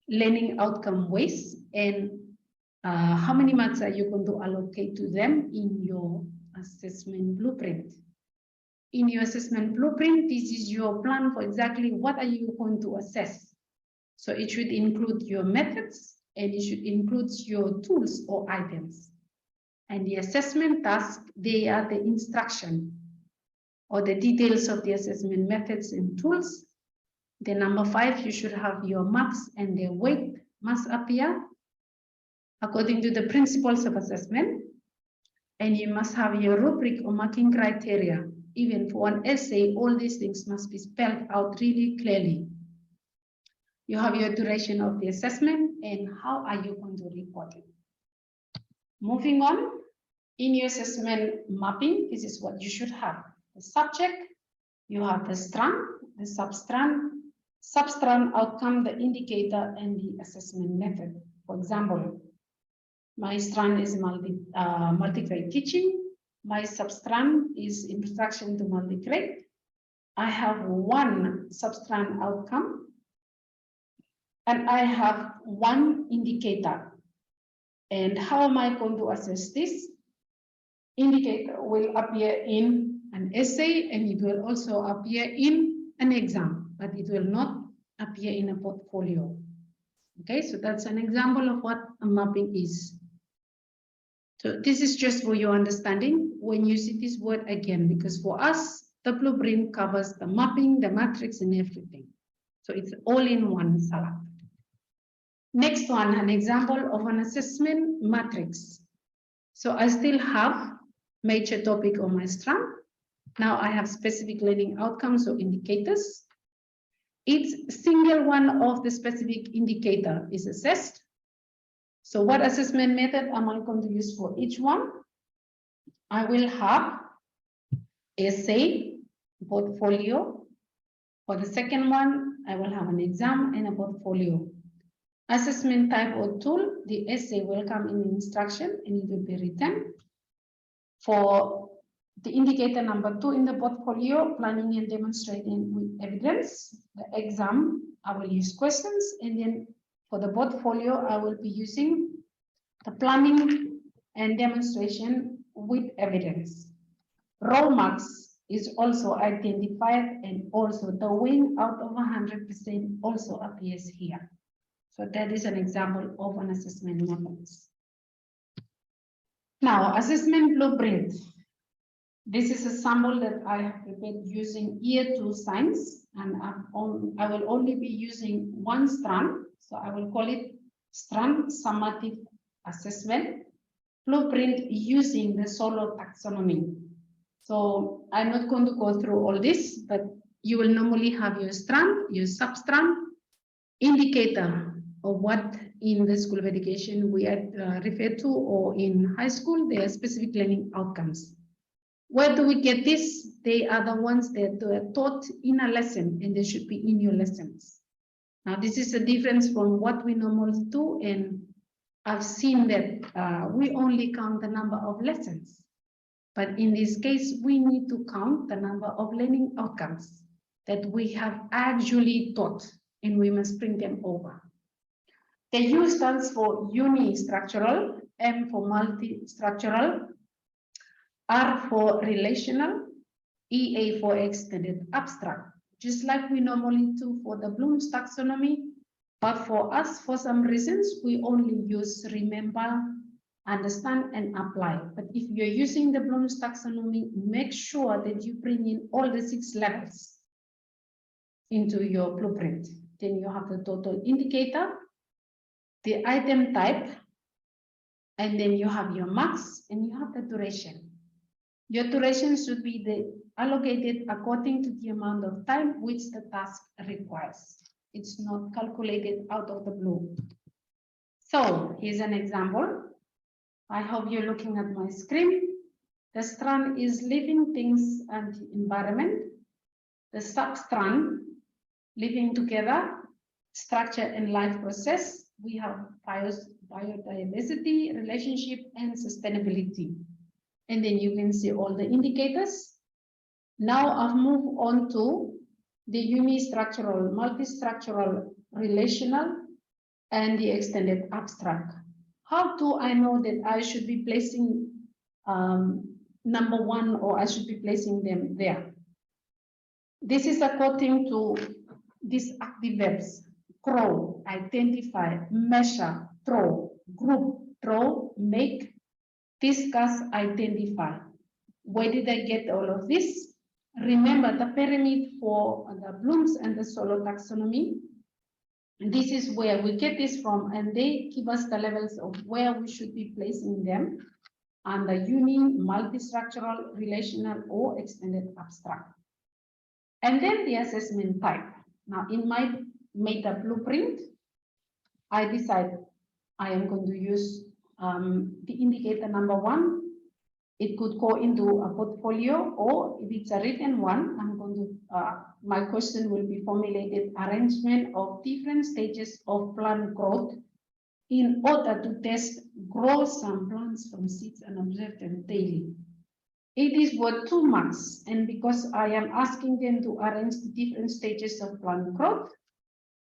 learning outcome weigh, and how many marks are you going to allocate to them in your assessment blueprint? In your assessment blueprint, this is your plan for exactly what are you going to assess. So it should include your methods, and it should include your tools or items. And the assessment task, they are the instruction or the details of the assessment methods and tools. The number 5, you should have your marks and their weight must appear according to the principles of assessment. And you must have your rubric or marking criteria. Even for an essay, all these things must be spelled out really clearly. You have your duration of the assessment and how are you going to report it. Moving on, in your assessment mapping, this is what you should have. The subject, you have the strand, the substrand outcome, the indicator, and the assessment method. For example, my strand is multi-grade teaching. My substrand is introduction to multi-grade. I have one substrand outcome, and I have one indicator. And how am I going to assess this? Indicator will appear in an essay, and it will also appear in an exam, but it will not appear in a portfolio. Okay, so that's an example of what a mapping is. So this is just for your understanding when you see this word again, because for us, the blueprint covers the mapping, the matrix, and everything. So it's all in one salad. Next one, an example of an assessment matrix. So I still have major topic on my strand. Now I have specific learning outcomes or indicators. Each single one of the specific indicator is assessed. So what assessment method am I going to use for each one? I will have essay, portfolio. For the second one, I will have an exam and a portfolio. Assessment type or tool, the essay will come in instruction and it will be written. For the indicator number 2 in the portfolio, planning and demonstrating with evidence. The exam, I will use questions, and then for the portfolio, I will be using the planning and demonstration with evidence. Raw marks is also identified, and also the weighing out of 100% also appears here. So that is an example of an assessment matrix. Now, assessment blueprint. This is a sample that I have prepared using Year 2 Science, and I will only be using one strand. So I will call it strand summative assessment blueprint using the solo taxonomy. So I'm not going to go through all this, but you will normally have your strand, your substrand, indicator of what in the School of Education we are referred to, or in high school, there are specific learning outcomes. Where do we get this? They are the ones that are taught in a lesson, and they should be in your lessons. Now, this is a difference from what we normally do, and I've seen that we only count the number of lessons. But in this case, we need to count the number of learning outcomes that we have actually taught, and we must bring them over. The U stands for unistructural, M for multi-structural, R for relational, EA for extended abstract, just like we normally do for the Bloom's taxonomy. But for us, for some reasons, we only use remember, understand, and apply. But if you're using the Bloom's taxonomy, make sure that you bring in all the 6 levels into your blueprint. Then you have the total indicator, the item type, and then you have your marks and you have the duration. Your duration should be allocated according to the amount of time which the task requires. It's not calculated out of the blue. So here's an example. I hope you're looking at my screen. The strand is living things and the environment. The substrand, living together, structure and life process. We have biodiversity, relationship, and sustainability. And then you can see all the indicators. Now I've moved on to the unistructural, multistructural, relational, and the extended abstract. How do I know that I should be placing number 1 or I should be placing them there? This is according to these active verbs: grow, identify, measure, throw, group, throw, make, discuss, identify. Where did I get all of this? Remember the pyramid for the Bloom's and the Solo taxonomy. This is where we get this from, and they give us the levels of where we should be placing them under uni, multistructural, relational, or extended abstract. And then the assessment type. Now in my meta blueprint, I decide I am going to use the indicator number 1. It could go into a portfolio, or if it's a written one, I'm going to, my question will be formulated: arrangement of different stages of plant growth in order to test grow some plants from seeds and observe them daily. It is worth 2 marks, and because I am asking them to arrange the different stages of plant growth,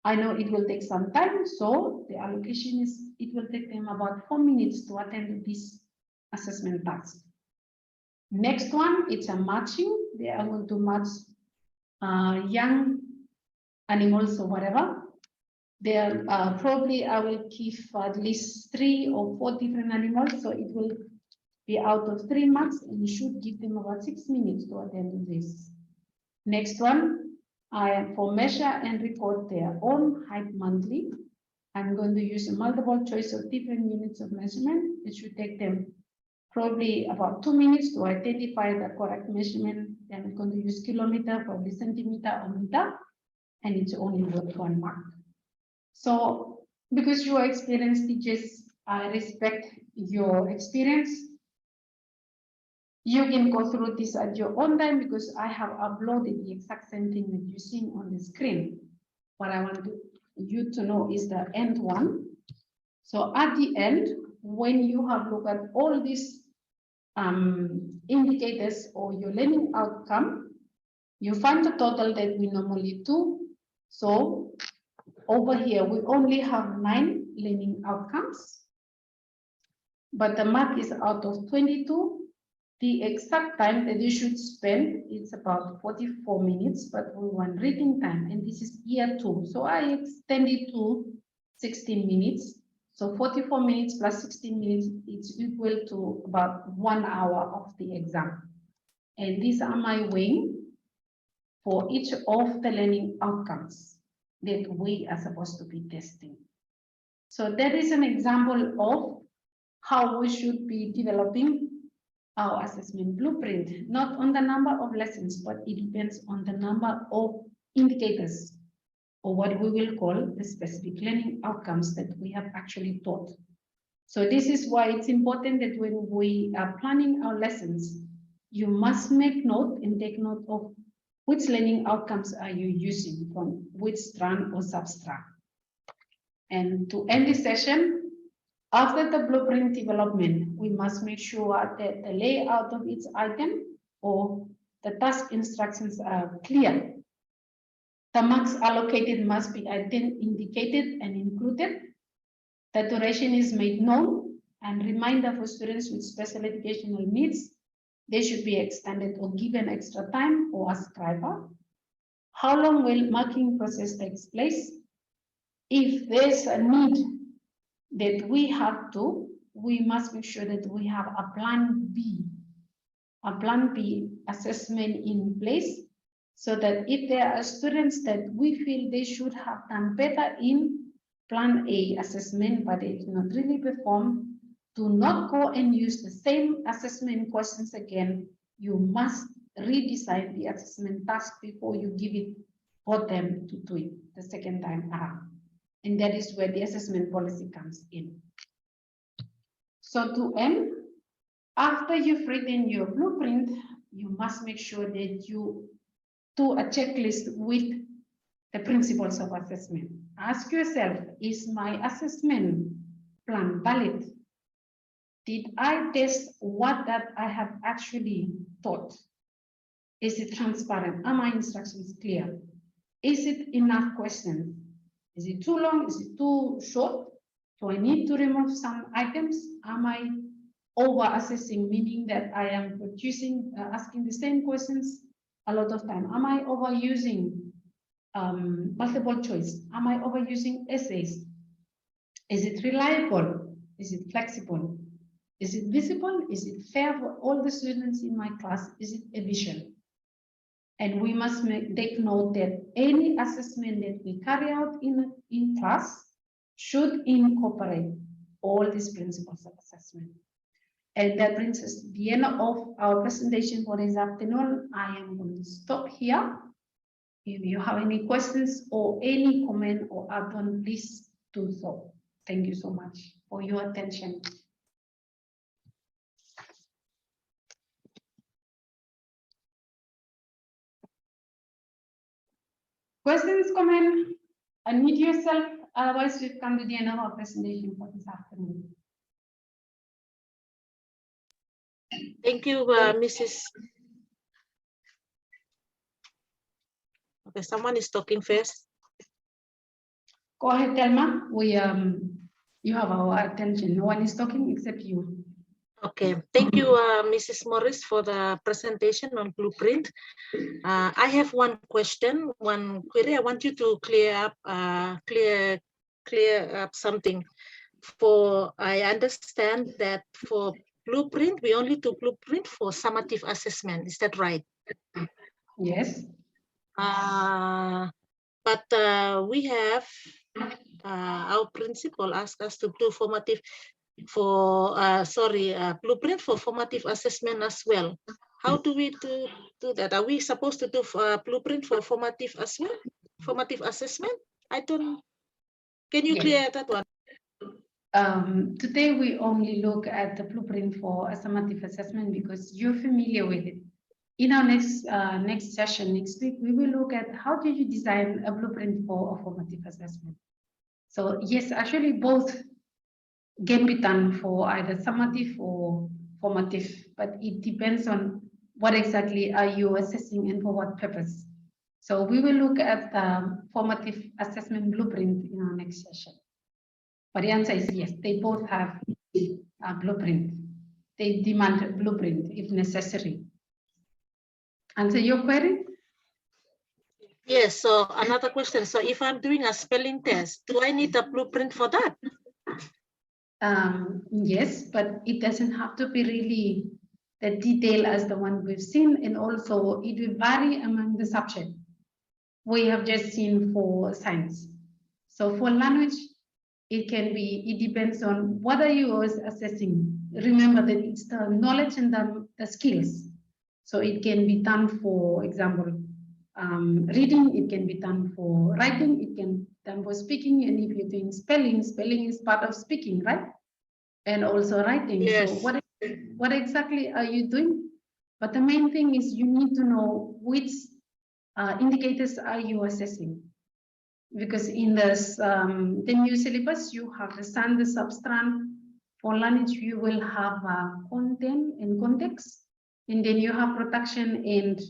I know it will take some time, so the allocation is, it will take them about 4 minutes to attend this assessment task. Next one, it's a matching. They are going to match young animals or whatever. There probably I will give at least 3 or 4 different animals, so it will be out of 3 marks, and you should give them about 6 minutes to attend to this. Next one, for measure and record their own height monthly. I'm going to use a multiple choice of different units of measurement. It should take them probably about 2 minutes to identify the correct measurement. Then I'm going to use kilometer, probably centimeter or meter, and it's only worth 1 mark. So because you are experienced teachers, I respect your experience. You can go through this at your own time because I have uploaded the exact same thing that you see on the screen. What I want you to know is the end one. So at the end, when you have looked at all these indicators or your learning outcome, you find the total that we normally do. So over here, we only have 9 learning outcomes, but the mark is out of 22. The exact time that you should spend is about 44 minutes, but we want reading time, and this is year 2. So I extended to 16 minutes. So 44 minutes plus 16 minutes is equal to about 1 hour of the exam. And these are my weighing for each of the learning outcomes that we are supposed to be testing. So that is an example of how we should be developing our assessment blueprint, not on the number of lessons, but it depends on the number of indicators, or what we will call the specific learning outcomes that we have actually taught. So this is why it's important that when we are planning our lessons, you must make note and take note of which learning outcomes are you using from which strand or substrand. And to end this session, after the blueprint development, we must make sure that the layout of each item or the task instructions are clear. The marks allocated must be indicated and included. The duration is made known, and reminder for students with special educational needs, they should be extended or given extra time or a scriber. How long will marking process takes place? If there's a need that we have to, we must make sure that we have a plan B assessment in place, so that if there are students that we feel they should have done better in plan A assessment, but they did not really perform, do not go and use the same assessment questions again. You must redesign the assessment task before you give it for them to do it the second time around. And that is where the assessment policy comes in. So to end, after you've written your blueprint, you must make sure that you do a checklist with the principles of assessment. Ask yourself, is my assessment plan valid? Did I test what that I have actually taught? Is it transparent? Are my instructions clear? Is it enough questions? Is it too long? Is it too short? Do I need to remove some items? Am I over assessing, meaning that I am producing, asking the same questions a lot of time? Am I overusing multiple choice? Am I overusing essays? Is it reliable? Is it flexible? Is it visible? Is it fair for all the students in my class? Is it efficient? And we must take note that any assessment that we carry out in class should incorporate all these principles of assessment. And that brings us to the end of our presentation for this afternoon. I am going to stop here. If you have any questions or any comment or add-on, please do so. Thank you so much for your attention. Questions, comment? Unmute yourself, otherwise we've come to the end of our presentation for this afternoon. Thank you, Mrs. Okay, someone is talking first. Go ahead, Thelma. You have our attention. No one is talking except you. Okay, thank you, Mrs. Morris, for the presentation on blueprint. I have one question, one query. I want you to clear up something. I understand that for blueprint, we only do blueprint for summative assessment. Is that right? Yes. But we have our principal asked us to do formative blueprint for formative assessment as well. How do we do that? Are we supposed to do blueprint for formative as well? Formative assessment? Can you clear that one? Today we only look at the blueprint for a summative assessment because you're familiar with it. In our next session next week, we will look at how do you design a blueprint for a formative assessment. So yes, actually both can be done for either summative or formative, but it depends on what exactly are you assessing and for what purpose. So we will look at the formative assessment blueprint in our next session. But the answer is yes, they both have a blueprint. They demand a blueprint if necessary. Answer your query? Yes, so another question. So if I'm doing a spelling test, do I need a blueprint for that? Yes, but it doesn't have to be really the detail as the one we've seen, and also it will vary among the subject. We have just seen for science. So for language, it depends on what are you assessing. Remember that it's the knowledge and the skills. So it can be done, for example, reading, it can be done for writing, it can be done for speaking, and if you're doing spelling is part of speaking, right? And also writing. Yes. So what exactly are you doing? But the main thing is you need to know which indicators are you assessing. Because in this, the new syllabus, you have the SAN, the substrand. For language, you will have content and context. And then you have production, and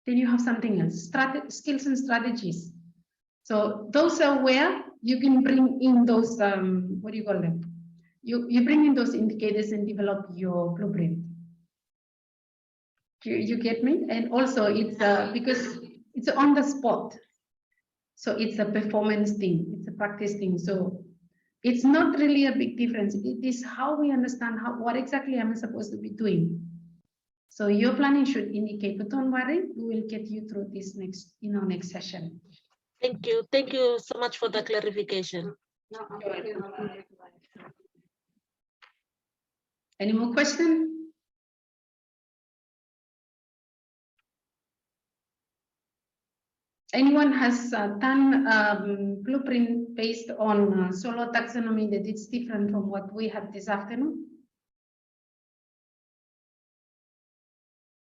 then you have something else, skills and strategies. So those are where you can bring in those, what do you call them? You bring in those indicators and develop your blueprint. You get me? And also it's because it's on the spot. So it's a performance thing, it's a practice thing. So it's not really a big difference. It is how we understand what exactly am I supposed to be doing. So your planning should indicate, but don't worry, we will get you through this next, next session. Thank you. Thank you so much for the clarification. Any more questions? Anyone has done blueprint based on solo taxonomy that it's different from what we had this afternoon?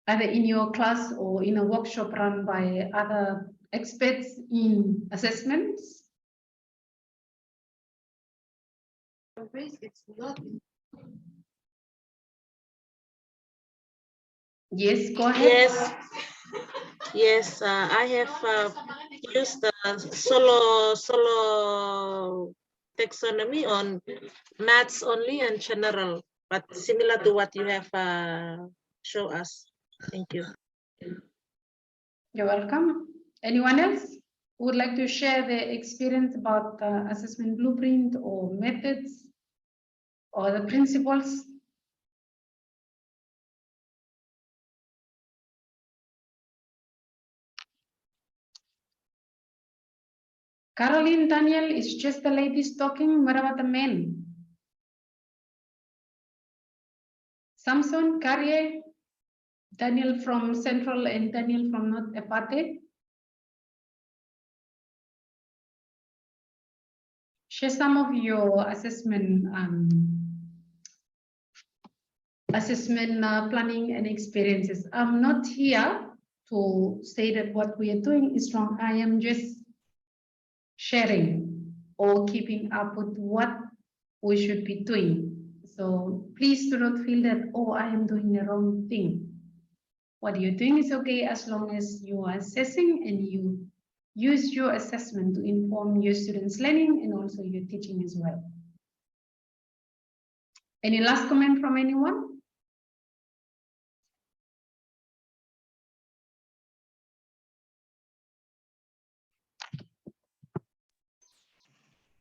Either in your class or in a workshop run by other experts in assessments? Yes, go ahead. Yes, I have used the solo taxonomy on maths only and general, but similar to what you have shown us. Thank you. You're welcome. Anyone else who would like to share their experience about assessment blueprint or methods or the principles? Caroline, Daniel, it's just the ladies talking. What about the men? Samson, Carrier, Daniel from Central and Daniel from North Epate. Share some of your assessment planning and experiences. I'm not here to say that what we are doing is wrong. I am just sharing or keeping up with what we should be doing. So please do not feel that, oh, I am doing the wrong thing. What you're doing is okay as long as you are assessing and you use your assessment to inform your students' learning and also your teaching as well. Any last comment from anyone?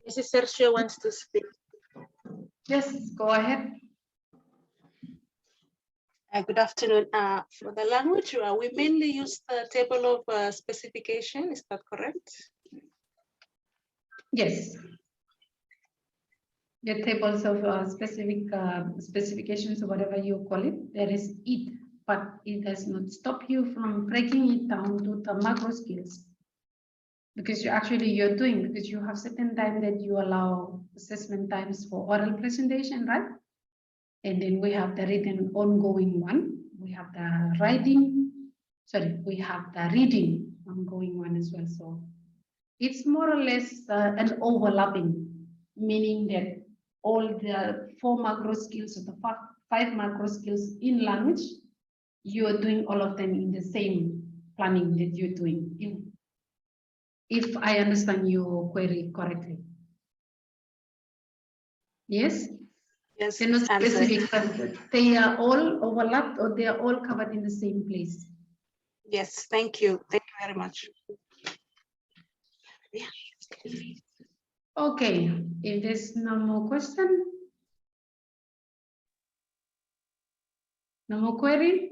Mrs. Sergio wants to speak. Yes, go ahead. Good afternoon. For the language, we mainly use the table of specification. Is that correct? Yes. The tables of specific specifications or whatever you call it, there is it, but it does not stop you from breaking it down to the macro skills. Because you're doing, because you have certain time that you allow assessment times for oral presentation, right? And then we have the written ongoing one. We have the we have the reading ongoing one as well. So it's more or less an overlapping, meaning that all the 4 macro skills or the 5 macro skills in language, you are doing all of them in the same planning that you're doing. If I understand your query correctly. Yes? Yes. They're not specific, but they are all overlapped or they are all covered in the same place. Yes, thank you. Thank you very much. Okay, if there's no more question, no more query.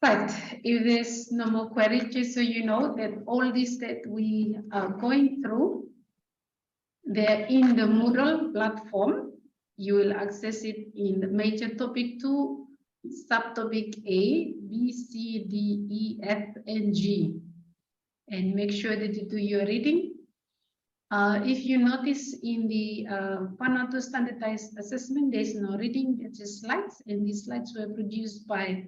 Right, if there's no more query, just so you know that all this that we are going through, they're in the Moodle platform. You will access it in the major topic 2, subtopic A, B, C, D, E, F, and G. And make sure that you do your reading. If you notice in the Vanuatu standardized assessment, there's no reading, there's just slides, and these slides were produced by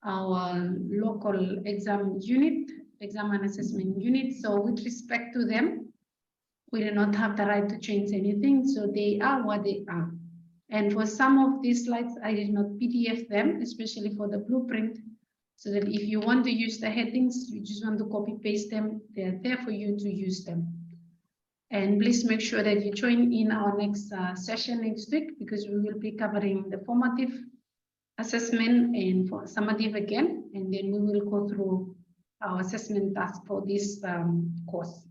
our local exam and assessment unit. So with respect to them, we do not have the right to change anything. So they are what they are. And for some of these slides, I did not PDF them, especially for the blueprint. So that if you want to use the headings, you just want to copy paste them, they're there for you to use them. And please make sure that you join in our next session next week, because we will be covering the formative assessment and for summative again, and then we will go through our assessment task for this course.